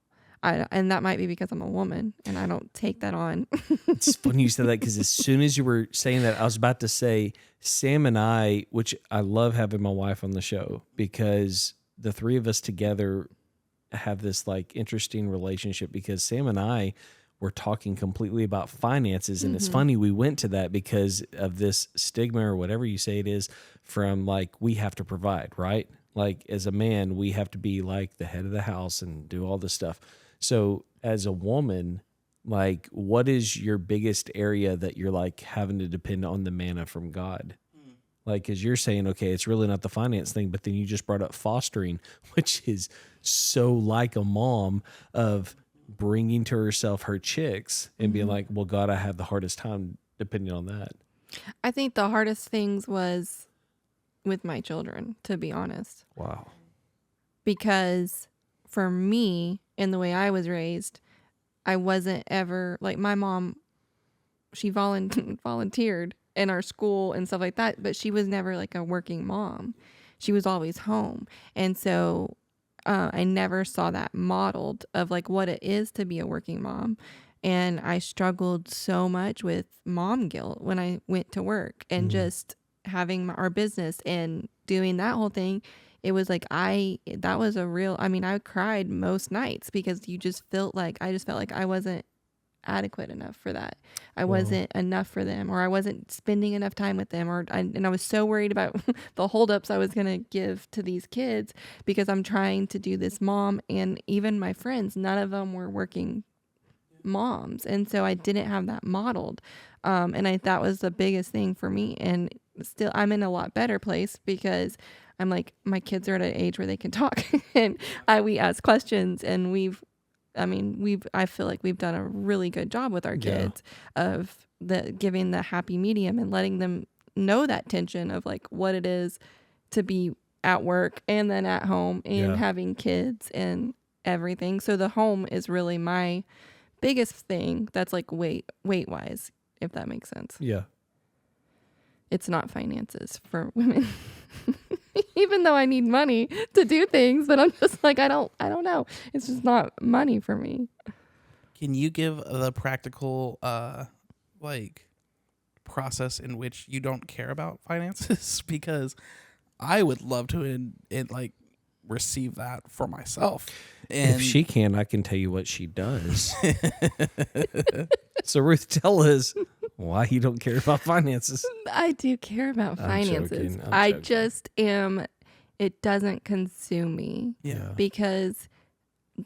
And that might be because I'm a woman and I don't take that on. It's funny you said that, because as soon as you were saying that, I was about to say Sam and I, which I love having my wife on the show, because the three of us together have this like interesting relationship, because Sam and I were talking completely about finances. And it's funny, we went to that because of this stigma, or whatever you say it is, from like, we have to provide, right? Like, as a man, we have to be like the head of the house and do all this stuff. So as a woman, like, what is your biggest area that you're like having to depend on the manna from God? Like, cause you're saying, okay, it's really not the finance thing, but then you just brought up fostering, which is so like a mom, of bringing to herself her chicks and being like, well, God, I have the hardest time depending on that. I think the hardest things was with my children, to be honest. Wow. Because for me, in the way I was raised, I wasn't ever like, my mom, she volunteered in our school and stuff like that, but she was never like a working mom. She was always home. And so I never saw that modeled of like what it is to be a working mom. And I struggled so much with mom guilt when I went to work and just having our business and doing that whole thing. It was like, that was a real, I mean, I cried most nights because I just felt like I wasn't adequate enough for that. I wasn't enough for them, or I wasn't spending enough time with them, and I was so worried about the holdups I was going to give to these kids because I'm trying to do this mom, and even my friends, none of them were working moms. And so I didn't have that modeled. And that was the biggest thing for me. And still, I'm in a lot better place because I'm like, my kids are at an age where they can talk and we ask questions, and I feel like we've done a really good job with our kids of giving the happy medium and letting them know that tension of like what it is to be at work and then at home and having kids and everything. So the home is really my biggest thing that's like weight wise, if that makes sense. Yeah. It's not finances for women. Even though I need money to do things, but I'm just like, I don't know. It's just not money for me. Can you give the practical like process in which you don't care about finances? Because I would love to like receive that for myself. And If she can, I can tell you what she does. So Ruth, tell us why you don't care about finances. I do care about finances. joking. I joking. just am. It doesn't consume me yeah. because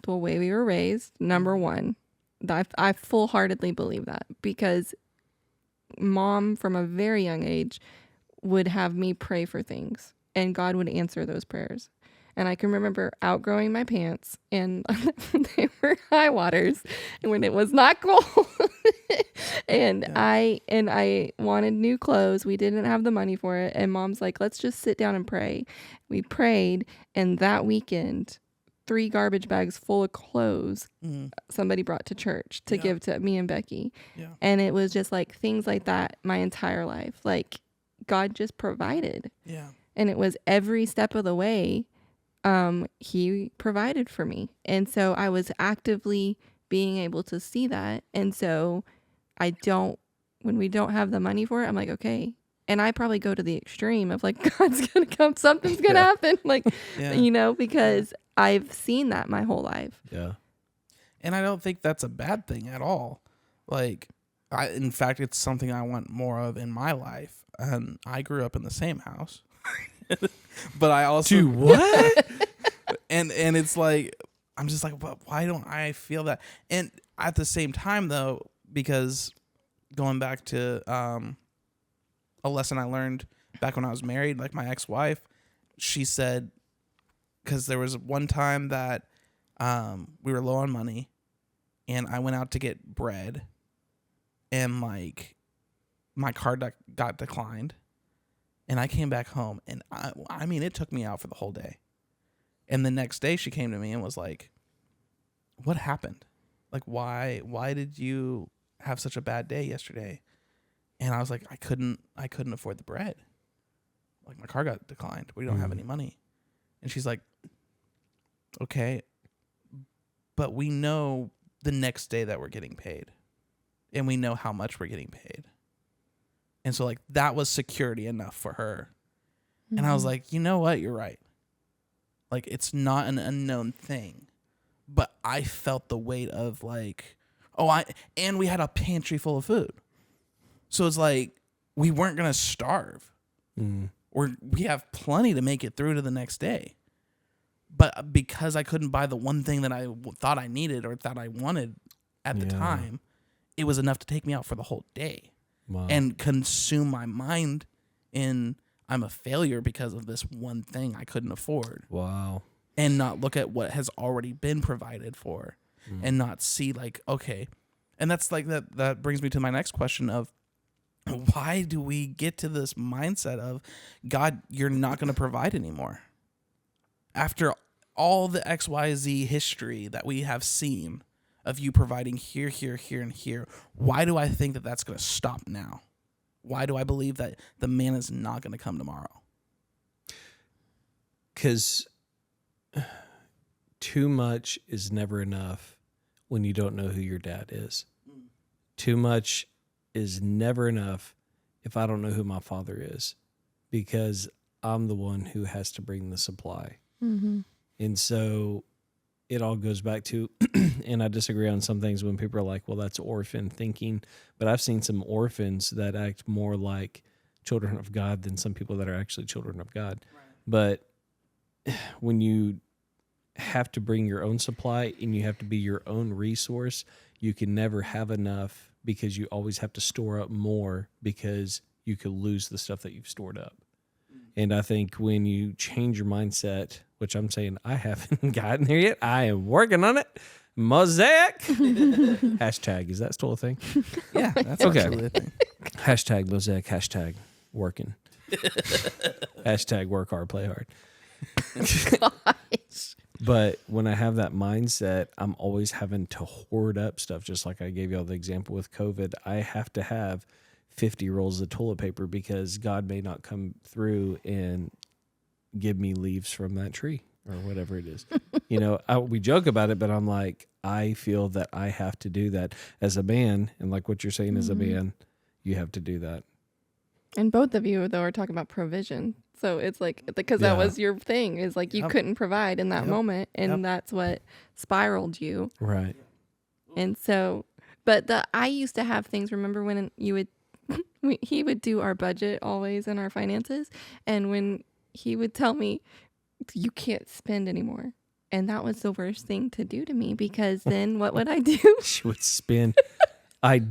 the way we were raised, number one, I full-heartedly believe that, because mom from a very young age would have me pray for things and God would answer those prayers. And I can remember outgrowing my pants, and they were high waters when it was not cold. And I wanted new clothes. We didn't have the money for it. And mom's like, let's just sit down and pray. We prayed. And that weekend, 3 garbage bags full of clothes somebody brought to church to give to me and Becky. Yeah. And it was just like things like that my entire life. Like God just provided. Yeah. And it was every step of the way. He provided for me. And so I was actively being able to see that. And so when we don't have the money for it, I'm like, okay. And I probably go to the extreme of like, God's going to come, something's going to happen. Like, because I've seen that my whole life. Yeah. And I don't think that's a bad thing at all. Like, in fact, it's something I want more of in my life. And I grew up in the same house. But I also Do what? and it's like I'm just like, but why don't I feel that? And at the same time, though, because going back to a lesson I learned back when I was married, like my ex-wife, she said, because there was one time that we were low on money, and I went out to get bread, and like my card got declined. And I came back home, and I mean, it took me out for the whole day. And the next day, she came to me and was like, "What happened? Like, why did you have such a bad day yesterday?" And I was like, "I couldn't afford the bread. Like, my car got declined. We don't have any money." And she's like, "Okay, but we know the next day that we're getting paid, and we know how much we're getting paid." And so, like, that was security enough for her. Mm-hmm. And I was like, you know what? You're right. Like, it's not an unknown thing. But I felt the weight of, like, and we had a pantry full of food. So it's like, we weren't going to starve. We have plenty to make it through to the next day. But because I couldn't buy the one thing that I thought I needed or thought I wanted at the time, it was enough to take me out for the whole day. Wow. And consume my mind in I'm a failure because of this one thing I couldn't afford. Wow. And not look at what has already been provided for and not see like, okay. And that's like that brings me to my next question of why do we get to this mindset of God, you're not going to provide anymore? After all the XYZ history that we have seen of you providing here, here, here, and here, why do I think that that's going to stop now? Why do I believe that the man is not going to come tomorrow? Because too much is never enough when you don't know who your dad is. Too much is never enough if I don't know who my father is, because I'm the one who has to bring the supply. Mm-hmm. And so it all goes back to, and I disagree on some things when people are like, well, that's orphan thinking. But I've seen some orphans that act more like children of God than some people that are actually children of God. Right. But when you have to bring your own supply and you have to be your own resource, you can never have enough because you always have to store up more because you could lose the stuff that you've stored up. And I think when you change your mindset, which I'm saying I haven't gotten there yet, I am working on it. Mosaic. Hashtag, is that still a thing? Yeah, that's actually a thing. Hashtag Mosaic, hashtag working. Hashtag work hard, play hard. But when I have that mindset, I'm always having to hoard up stuff. Just like I gave y'all the example with COVID, I have to have 50 rolls of toilet paper because God may not come through and give me leaves from that tree or whatever it is. We joke about it, but I'm like, I feel that I have to do that as a man. And like what you're saying as a man, you have to do that. And both of you, though, are talking about provision. So it's like, because that was your thing, is like you couldn't provide in that moment. And that's what spiraled you. Right. And so, but I used to have things, remember when you would, he would do our budget always in our finances. And when he would tell me, you can't spend anymore. And that was the worst thing to do to me, because then what would I do? She would spend. I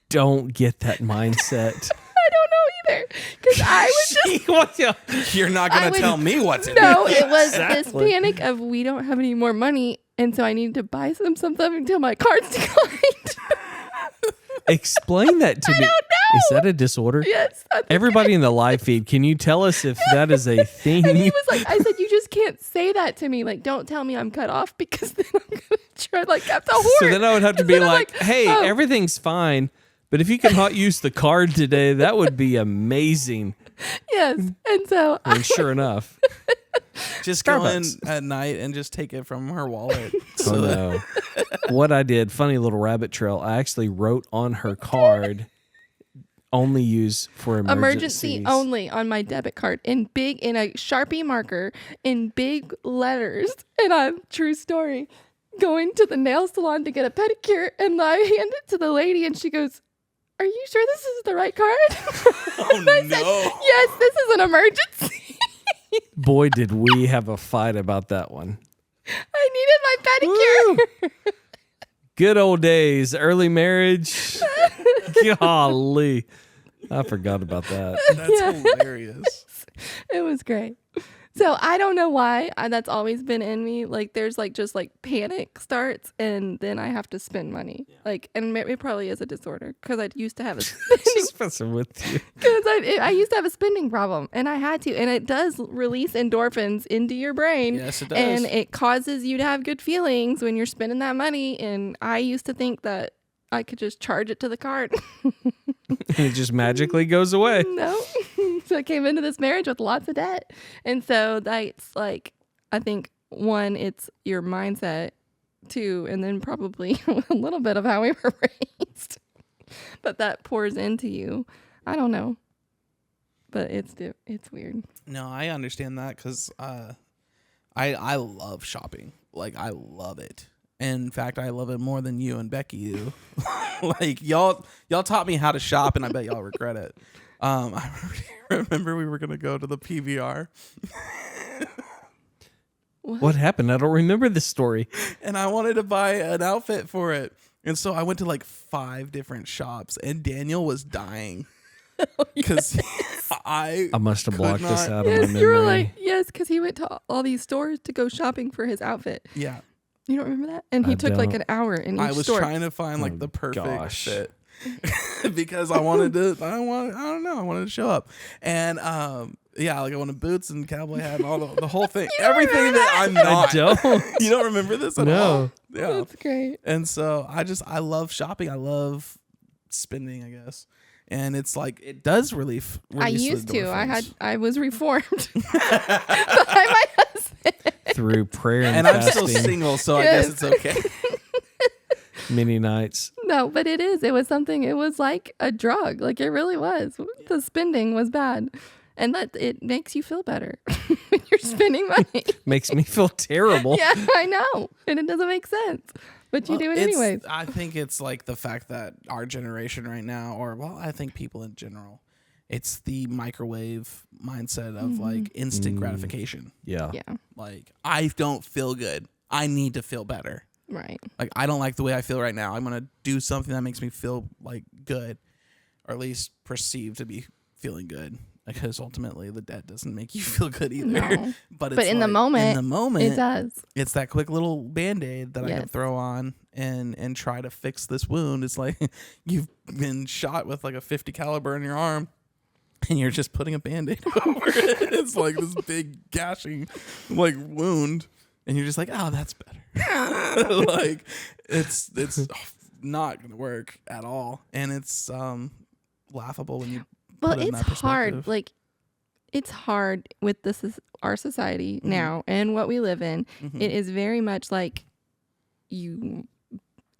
don't get that mindset. I don't know either. Because I would just... You're not going to tell me what to do. No, it was this panic of we don't have any more money. And so I needed to buy something until my card's declined. Explain that to me. I don't know. Is that a disorder? Yes. Everybody in the live feed, can you tell us if that is a thing? And he was like, I said, you just can't say that to me. Like, don't tell me I'm cut off, because then I'm going to try, like, have to hoard. So then I would have to be like, hey, oh. everything's fine, but if you can not use the card today, that would be amazing. Yes. And so And sure enough. Just go in at night and just take it from her wallet. No. What I did, funny little rabbit trail, I actually wrote on her card, only use for emergency only on my debit card in a Sharpie marker in big letters. And true story, going to the nail salon to get a pedicure, and I hand it to the lady and she goes, are you sure this is the right card? Oh, no. Said, yes, this is an emergency. Boy, did we have a fight about that one. I needed my pedicure. Good old days, early marriage. Golly. I forgot about that. That's hilarious. It was great. So I don't know why that's always been in me. Like there's like just like panic starts, and then I have to spend money. Like, and it probably is a disorder, because I used to have a Just messing with you. because I used to have a spending problem, and I had to, and it does release endorphins into your brain. Yes, it does. And it causes you to have good feelings when you're spending that money. And I used to think that I could just charge it to the card. It just magically goes away. No. So I came into this marriage with lots of debt. And so that's like, I think, one, it's your mindset. Two, and then probably a little bit of how we were raised. But that pours into you. I don't know. But it's weird. No, I understand that, because I love shopping. Like, I love it. In fact, I love it more than you and Becky do. Like, y'all taught me how to shop, and I bet y'all regret it. I remember we were going to go to the PVR. What happened? I don't remember this story. And I wanted to buy an outfit for it. And so I went to like 5 different shops, and Daniel was dying. Because I must have blocked this out of my Yes, memory. you were like, yes, because he went to all these stores to go shopping for his outfit. Yeah. You don't remember that? And he took like an hour in each I was store. trying to find like the perfect gosh. fit. Because I wanted to, I wanted to show up. And yeah, like I wanted boots and cowboy hat and all the whole thing. Everything that I'm not. I don't. You don't remember this at all? No. Yeah. That's great. And so I love shopping. I love spending, I guess. And it's like, it does release I used to. endorphins. I was reformed by my husband. Through prayer and I'm fasting, still single, so Yes. I guess it's okay. many nights. No, but it is. It was something. It was like a drug. Like it really was. The spending was bad. And that it makes you feel better when you're spending money. Makes me feel terrible. Yeah, I know. And it doesn't make sense. But you do it anyways. I think it's like the fact that our generation right now, or well, I think people in general, it's the microwave mindset of like instant gratification. Yeah. Yeah. Like, I don't feel good. I need to feel better. Right. Like, I don't like the way I feel right now. I'm going to do something that makes me feel like good, or at least perceive to be feeling good. Because ultimately the debt doesn't make you feel good either. No. But But in the moment, it does. It's that quick little Band-Aid that I can Yes. throw on and try to fix this wound. It's like you've been shot with like a .50 caliber in your arm, and you're just putting a Band-Aid over it. It's like this big gashing like wound. and you're just like, oh, that's better. Like it's not gonna work at all, and it's laughable when you put it in it's that perspective. hard. Like it's hard with this is our society now and what we live in. It is very much like you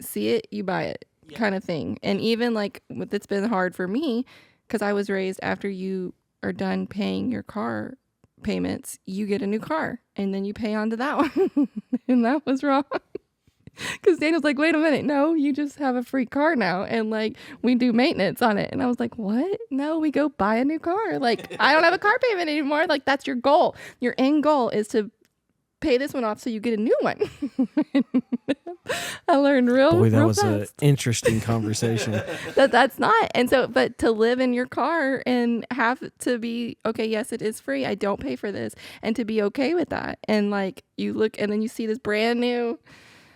see it, you buy it kind of thing. And even like it's been hard for me because I was raised after you are done paying your car payments, you get a new car and then you pay onto that one. And that was wrong. Because Daniel's like, wait a minute, no, you just have a free car now, and like we do maintenance on it. And I was like, what? No, we go buy a new car. Like I don't have a car payment anymore. Like that's your goal. Your end goal is to pay this one off so you get a new one. I learned Boy, that real was an fast interesting conversation. that's not. And so, but to live in your car and have to be, okay, yes, it is free. I don't pay for this. And to be okay with that. And like you look and then you see this brand new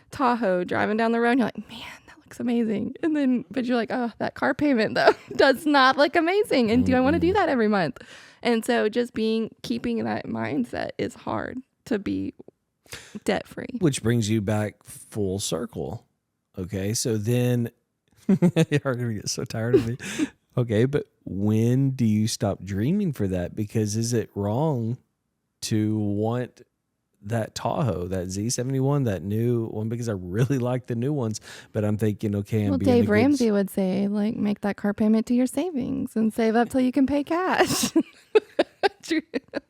Tahoe driving down the road and you're like, man, that looks amazing. And then, but you're like, oh, that car payment though does not look amazing. And do I want to do that every month? And so just keeping that mindset is hard to be debt free. Which brings you back full circle. Okay. So then you're going to get so tired of me. Okay. But when do you stop dreaming for that? Because is it wrong to want that Tahoe, that Z71, that new one? Because I really like the new ones, but I'm thinking, okay, well, Dave Ramsey would say, like, make that car payment to your savings and save up till you can pay cash.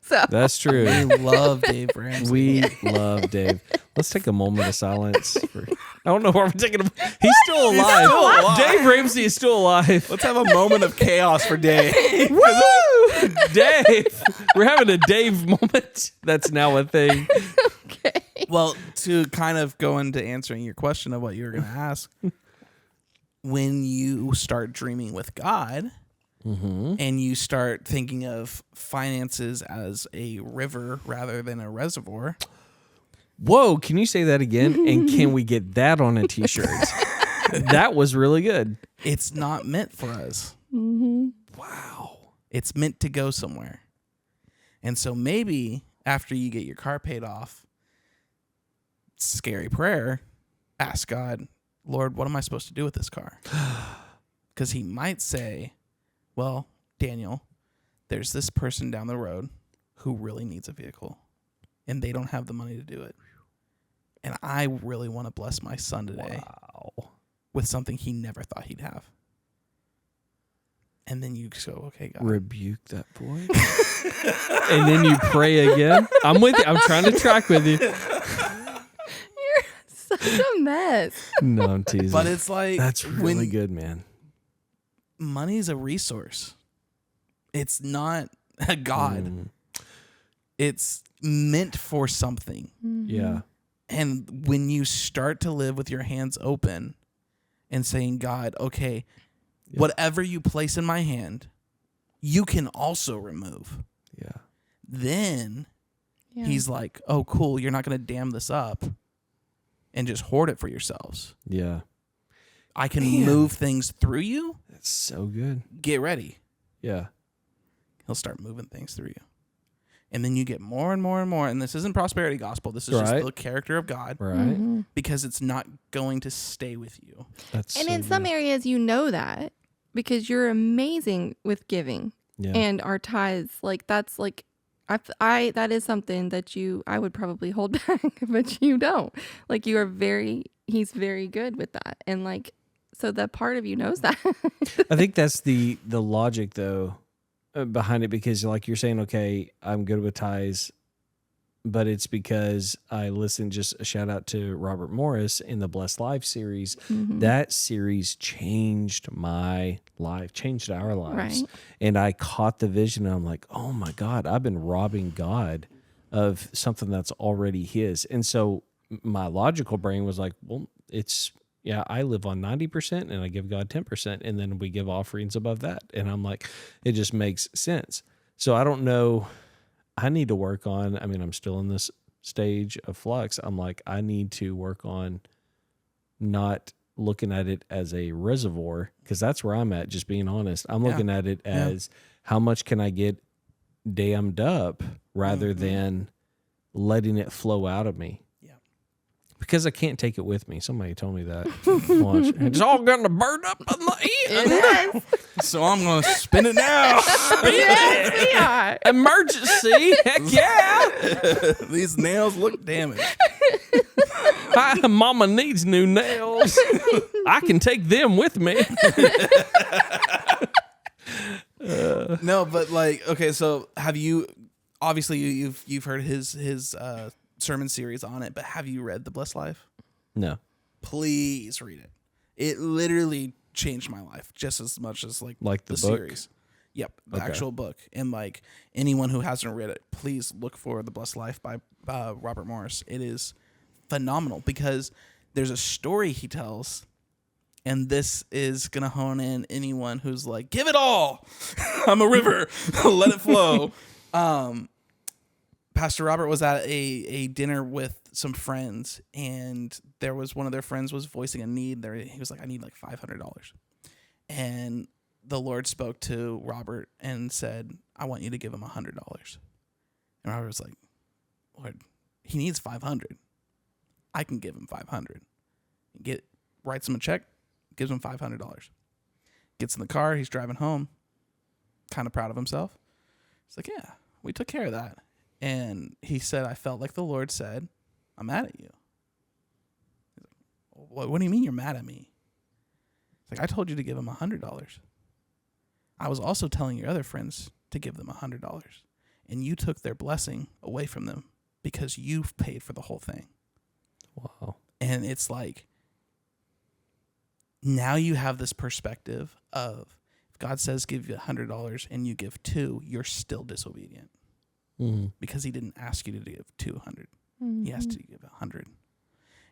So that's true. We love Dave Ramsey. We love Dave. Let's take a moment of silence. I don't know why we're taking him. He's still alive. still alive. Dave Ramsey is still alive. Let's have a moment of chaos for Dave. Woo! Dave. We're having a Dave moment. That's now a thing. okay. Well, to kind of go into answering your question of what you were going to ask, when you start dreaming with God, and you start thinking of finances as a river rather than a reservoir. Whoa, can you say that again? And can we get that on a t-shirt? That was really good. It's not meant for us. Wow. It's meant to go somewhere. And so maybe after you get your car paid off, scary prayer, ask God, Lord, what am I supposed to do with this car? Because he might say, well, Daniel, there's this person down the road who really needs a vehicle, and they don't have the money to do it. And I really want to bless my son today with something he never thought he'd have. And then you just go, okay, God. Rebuke that boy. And then you pray again. I'm with you. I'm trying to track with you. You're such a mess. No, I'm teasing. But it's like, that's really good, man. Money's a resource. It's not a God. It's meant for something. Yeah. And when you start to live with your hands open and saying, God, okay, whatever you place in my hand, you can also remove. Yeah. Then he's like, oh, cool, you're not going to dam this up and just hoard it for yourselves. Yeah. I can move things through you. That's so good. Get ready. Yeah. He'll start moving things through you. And then you get more and more and more. And this isn't prosperity gospel. This is just the character of God. Right. Because it's not going to stay with you. That's and so in some areas, you know that because you're amazing with giving and our tithes. Like that's like, that is something that I would probably hold back, but you don't. Like he's very good with that. And like, so that part of you knows that. I think that's the logic though behind it, because like you're saying, okay, I'm good with tithes, but it's because I listened, just a shout out to Robert Morris in the Blessed Life series. That series changed my life, changed our lives. Right. And I caught the vision and I'm like, oh my God, I've been robbing God of something that's already his. And so my logical brain was like, well, I live on 90% and I give God 10%, and then we give offerings above that. And I'm like, it just makes sense. So I don't know. I need to work on, I'm still in this stage of flux. I'm like, I need to work on not looking at it as a reservoir, because that's where I'm at, just being honest. I'm looking at it as how much can I get dammed up rather than letting it flow out of me. Because I can't take it with me. Somebody told me that once. It's all going to burn up in the end. It is. So I'm going to spin it now. Yes, we are. Emergency. Heck yeah. These nails look damaged. Hi, Mama needs new nails. I can take them with me. No, but like, okay, so have you? Obviously, you've heard his sermon series on it, but have you read The Blessed Life? No. Please read it. It literally changed my life just as much as like the book? series. Yep, the Okay. actual book. And like anyone who hasn't read it, please look for The Blessed Life by Robert Morris. It is phenomenal because there's a story he tells, and this is gonna hone in anyone who's like, give it all. I'm a river. Let it flow. Pastor Robert was at a dinner with some friends, and there was one of their friends was voicing a need. There, he was like, I need like $500. And the Lord spoke to Robert and said, I want you to give him $100. And Robert was like, Lord, he needs 500. I can give him 500. Writes him a check, gives him $500. Gets in the car, he's driving home, kind of proud of himself. He's like, yeah, we took care of that. And he said, I felt like the Lord said, I'm mad at you. He's like, what do you mean you're mad at me? He's like, I told you to give him $100. I was also telling your other friends to give them $100. And you took their blessing away from them because you've paid for the whole thing. Wow. And it's like, now you have this perspective of, if God says give you $100 and you give $2, you're still disobedient. Because he didn't ask you to give 200. He asked you to give 100.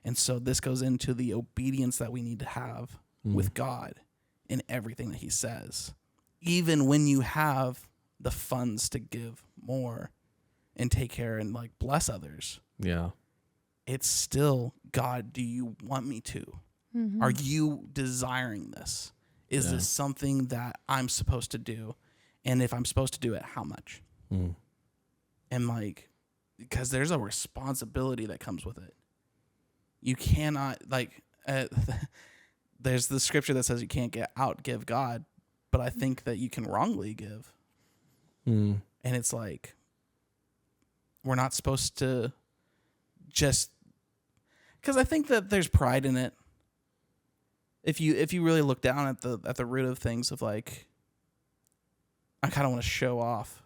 And so this goes into the obedience that we need to have with God in everything that he says. Even when you have the funds to give more and take care and like bless others. Yeah. It's still, God, do you want me to? Are you desiring this? Is this something that I'm supposed to do? And if I'm supposed to do it, how much? And like, because there's a responsibility that comes with it. You cannot like, there's the scripture that says you can't give God, but I think that you can wrongly give. And it's like, we're not supposed to just, because I think that there's pride in it. If you really look down at the root of things of like, I kind of want to show off.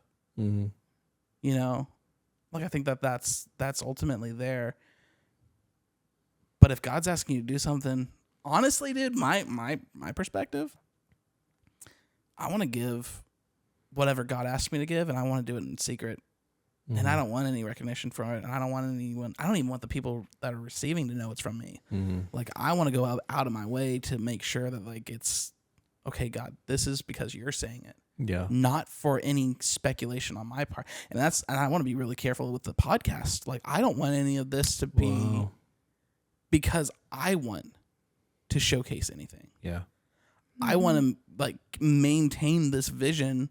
You know, like I think that's ultimately there. But if God's asking you to do something, honestly, dude, my perspective, I want to give whatever God asked me to give, and I want to do it in secret. And I don't want any recognition from it, and I don't want anyone. I don't even want the people that are receiving to know it's from me. Like I want to go out of my way to make sure that like it's okay, God, this is because you're saying it. Yeah. Not for any speculation on my part. And I want to be really careful with the podcast. Like I don't want any of this to be because I want to showcase anything. Yeah. I want to like maintain this vision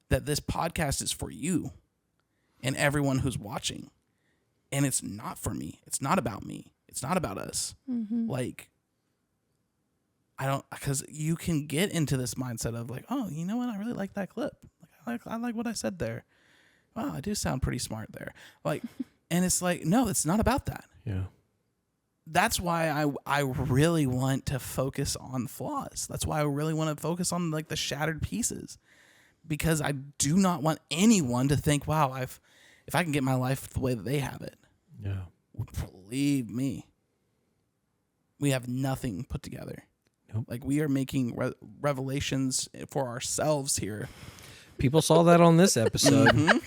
that this podcast is for you and everyone who's watching. And it's not for me. It's not about me. It's not about us. Like I don't, because you can get into this mindset of like, oh, you know what? I really like that clip. Like, I like what I said there. Wow, I do sound pretty smart there. Like, and it's like, no, it's not about that. Yeah. That's why I really want to focus on flaws. That's why I really want to focus on like the shattered pieces, because I do not want anyone to think, wow, if I can get my life the way that they have it. Yeah. Believe me, we have nothing put together. Nope. Like we are making revelations for ourselves here. People saw that on this episode.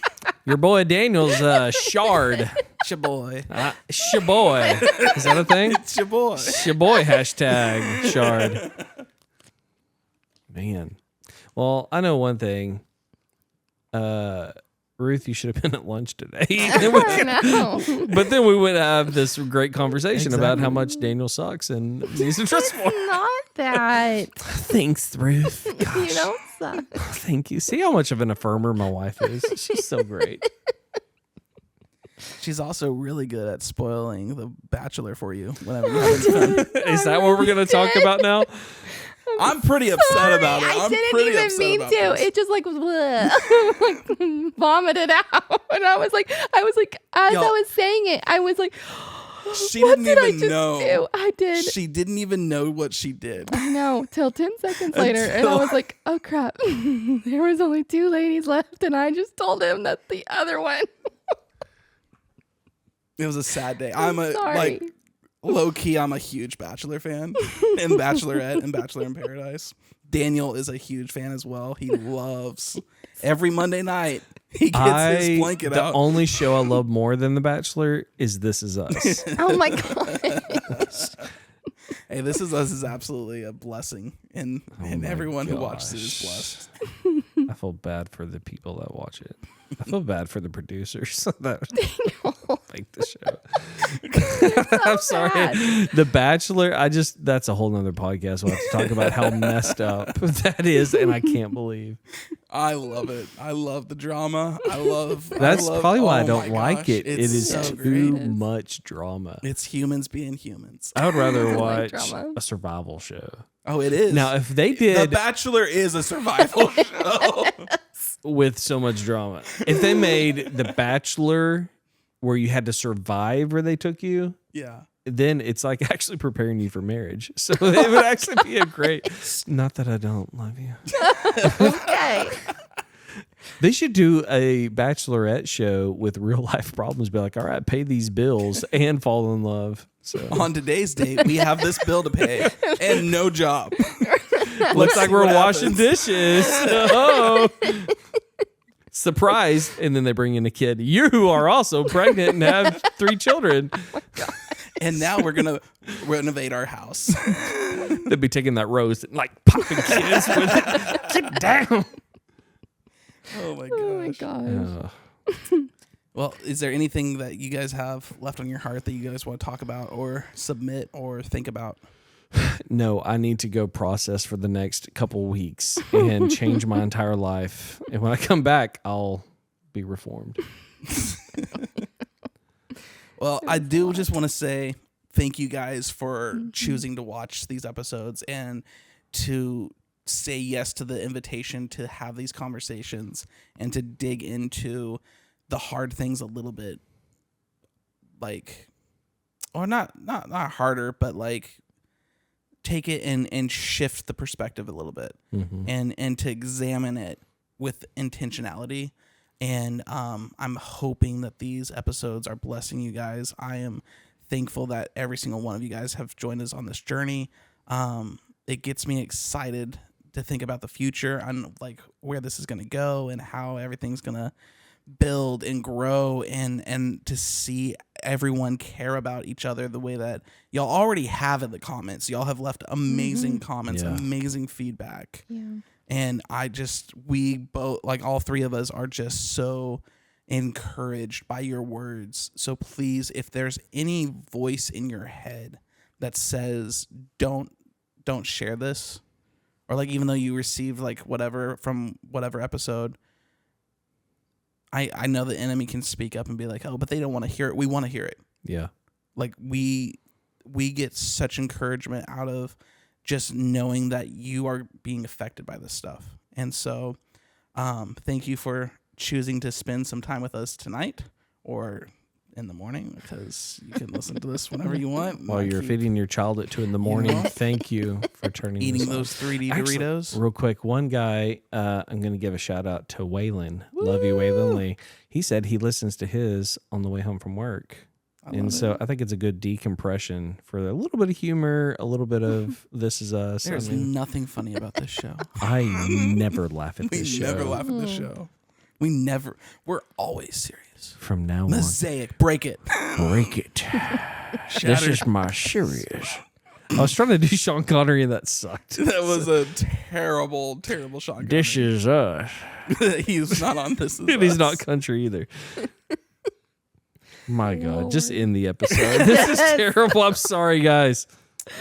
Your boy Daniel's shard. Shaboy. Shaboy. Is that a thing? It's your boy. Shaboy hashtag shard. Man. Well, I know one thing. Ruth, you should have been at lunch today. No. But then we would have this great conversation about how much Daniel sucks and needs to trust more. Not that. Thanks, Ruth. Gosh. You don't suck. Thank you. See how much of an affirmer my wife is? She's so great. She's also really good at spoiling The Bachelor for you whenever you have fun. Is that what we're going to talk about now? I'm pretty upset about it. I I'm didn't pretty even upset mean about to. this. It just like was like vomited out, and I was like, as Y'all, I was saying it, I was like, she what didn't did I even just know. do? I did. She didn't even know what she did. I know, till 10 seconds later, and I was like, oh crap, there was only 2 ladies left, and I just told him that the other one. It was a sad day. I'm sorry. Low key, I'm a huge Bachelor fan and Bachelorette and Bachelor in Paradise. Daniel is a huge fan as well. He loves every Monday night. He gets his blanket out. The only show I love more than The Bachelor is This Is Us. Oh my gosh. Hey, This Is Us is absolutely a blessing, and everyone who watches it is blessed. I feel bad for the people that watch it. I feel bad for the producers that make the show. I'm sorry. bad. The Bachelor, that's a whole nother podcast. We'll have to talk about how messed up that is, and I can't believe. I love it. I love the drama. That's probably why I don't my like gosh, it. It it's is so too great. much drama. It's humans being humans. I would rather I like watch drama. a survival show. Oh, it is. Now, if they The did Bachelor is a survival show. with so much drama, if they made The Bachelor where you had to survive where they took you, Yeah. then it's like actually preparing you for marriage. So it would actually be a great. Not that I don't love you. Okay. They should do a Bachelorette show with real life problems. Be like, all right, pay these bills and fall in love. So On today's date, we have this bill to pay and no job. looks like we're what washing happens. dishes. Oh. Surprise. And then they bring in a kid. You are also pregnant and have 3 children. And now we're going to renovate our house. They'd be taking that rose and like popping kids with it. Get down. Oh my Oh my gosh. gosh. Well, is there anything that you guys have left on your heart that you guys want to talk about or submit or think about? No, I need to go process for the next couple weeks and change my entire life. And when I come back, I'll be reformed. Well, I do just want to say thank you guys for choosing to watch these episodes and to say yes to the invitation to have these conversations and to dig into the hard things a little bit, like, or not harder, but like take it and shift the perspective a little bit and to examine it with intentionality. And I'm hoping that these episodes are blessing you guys. I am thankful that every single one of you guys have joined us on this journey. It gets me excited to think about the future and like where this is going to go and how everything's going to build and grow and to see everyone care about each other the way that y'all already have in the comments. Y'all have left amazing comments, amazing feedback. Yeah. And we both, like all 3 of us are just so encouraged by your words. So please, if there's any voice in your head that says, don't share this, or like, even though you received like whatever from whatever episode, I know the enemy can speak up and be like, oh, but they don't want to hear it. We want to hear it. Yeah. Like we get such encouragement out of just knowing that you are being affected by this stuff. And so thank you for choosing to spend some time with us tonight or in the morning, because you can listen to this whenever you want. While you're feeding your child at 2 a.m, thank you for turning eating this on. those 3D Actually, Doritos. real quick, one guy, I'm going to give a shout out to Waylon. Love you, Waylon Lee. He said he listens to his on the way home from work. And so I think it's a good decompression for a little bit of humor, a little bit of This Is Us. There's nothing funny about this show. I never laugh at this show. We never laugh at this show. We're always serious. From now Mosaic, break it. on, break it. This is my serious. I was trying to do Sean Connery and that sucked. That was a terrible, terrible Sean This Connery. Is Us. He's not on This Is And he's Us. not country either. My God, Lord. just end the episode. This is terrible. I'm sorry, guys.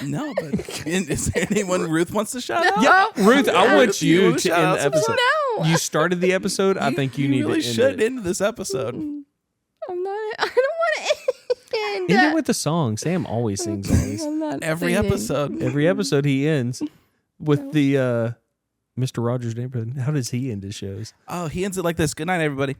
No, but is there anyone Ruth wants to shout out? Yeah, Ruth, I want Ruth, you you wanna to shout end out the some episode. No. You started the episode. I think you need really to end should it. end this episode. I'm not. end End it it. with a song. Sam always sings all these. I'm not Every singing. episode. Every episode he ends with the Mr. Rogers Neighborhood. How does he end his shows? Oh, he ends it like this. Good night, everybody.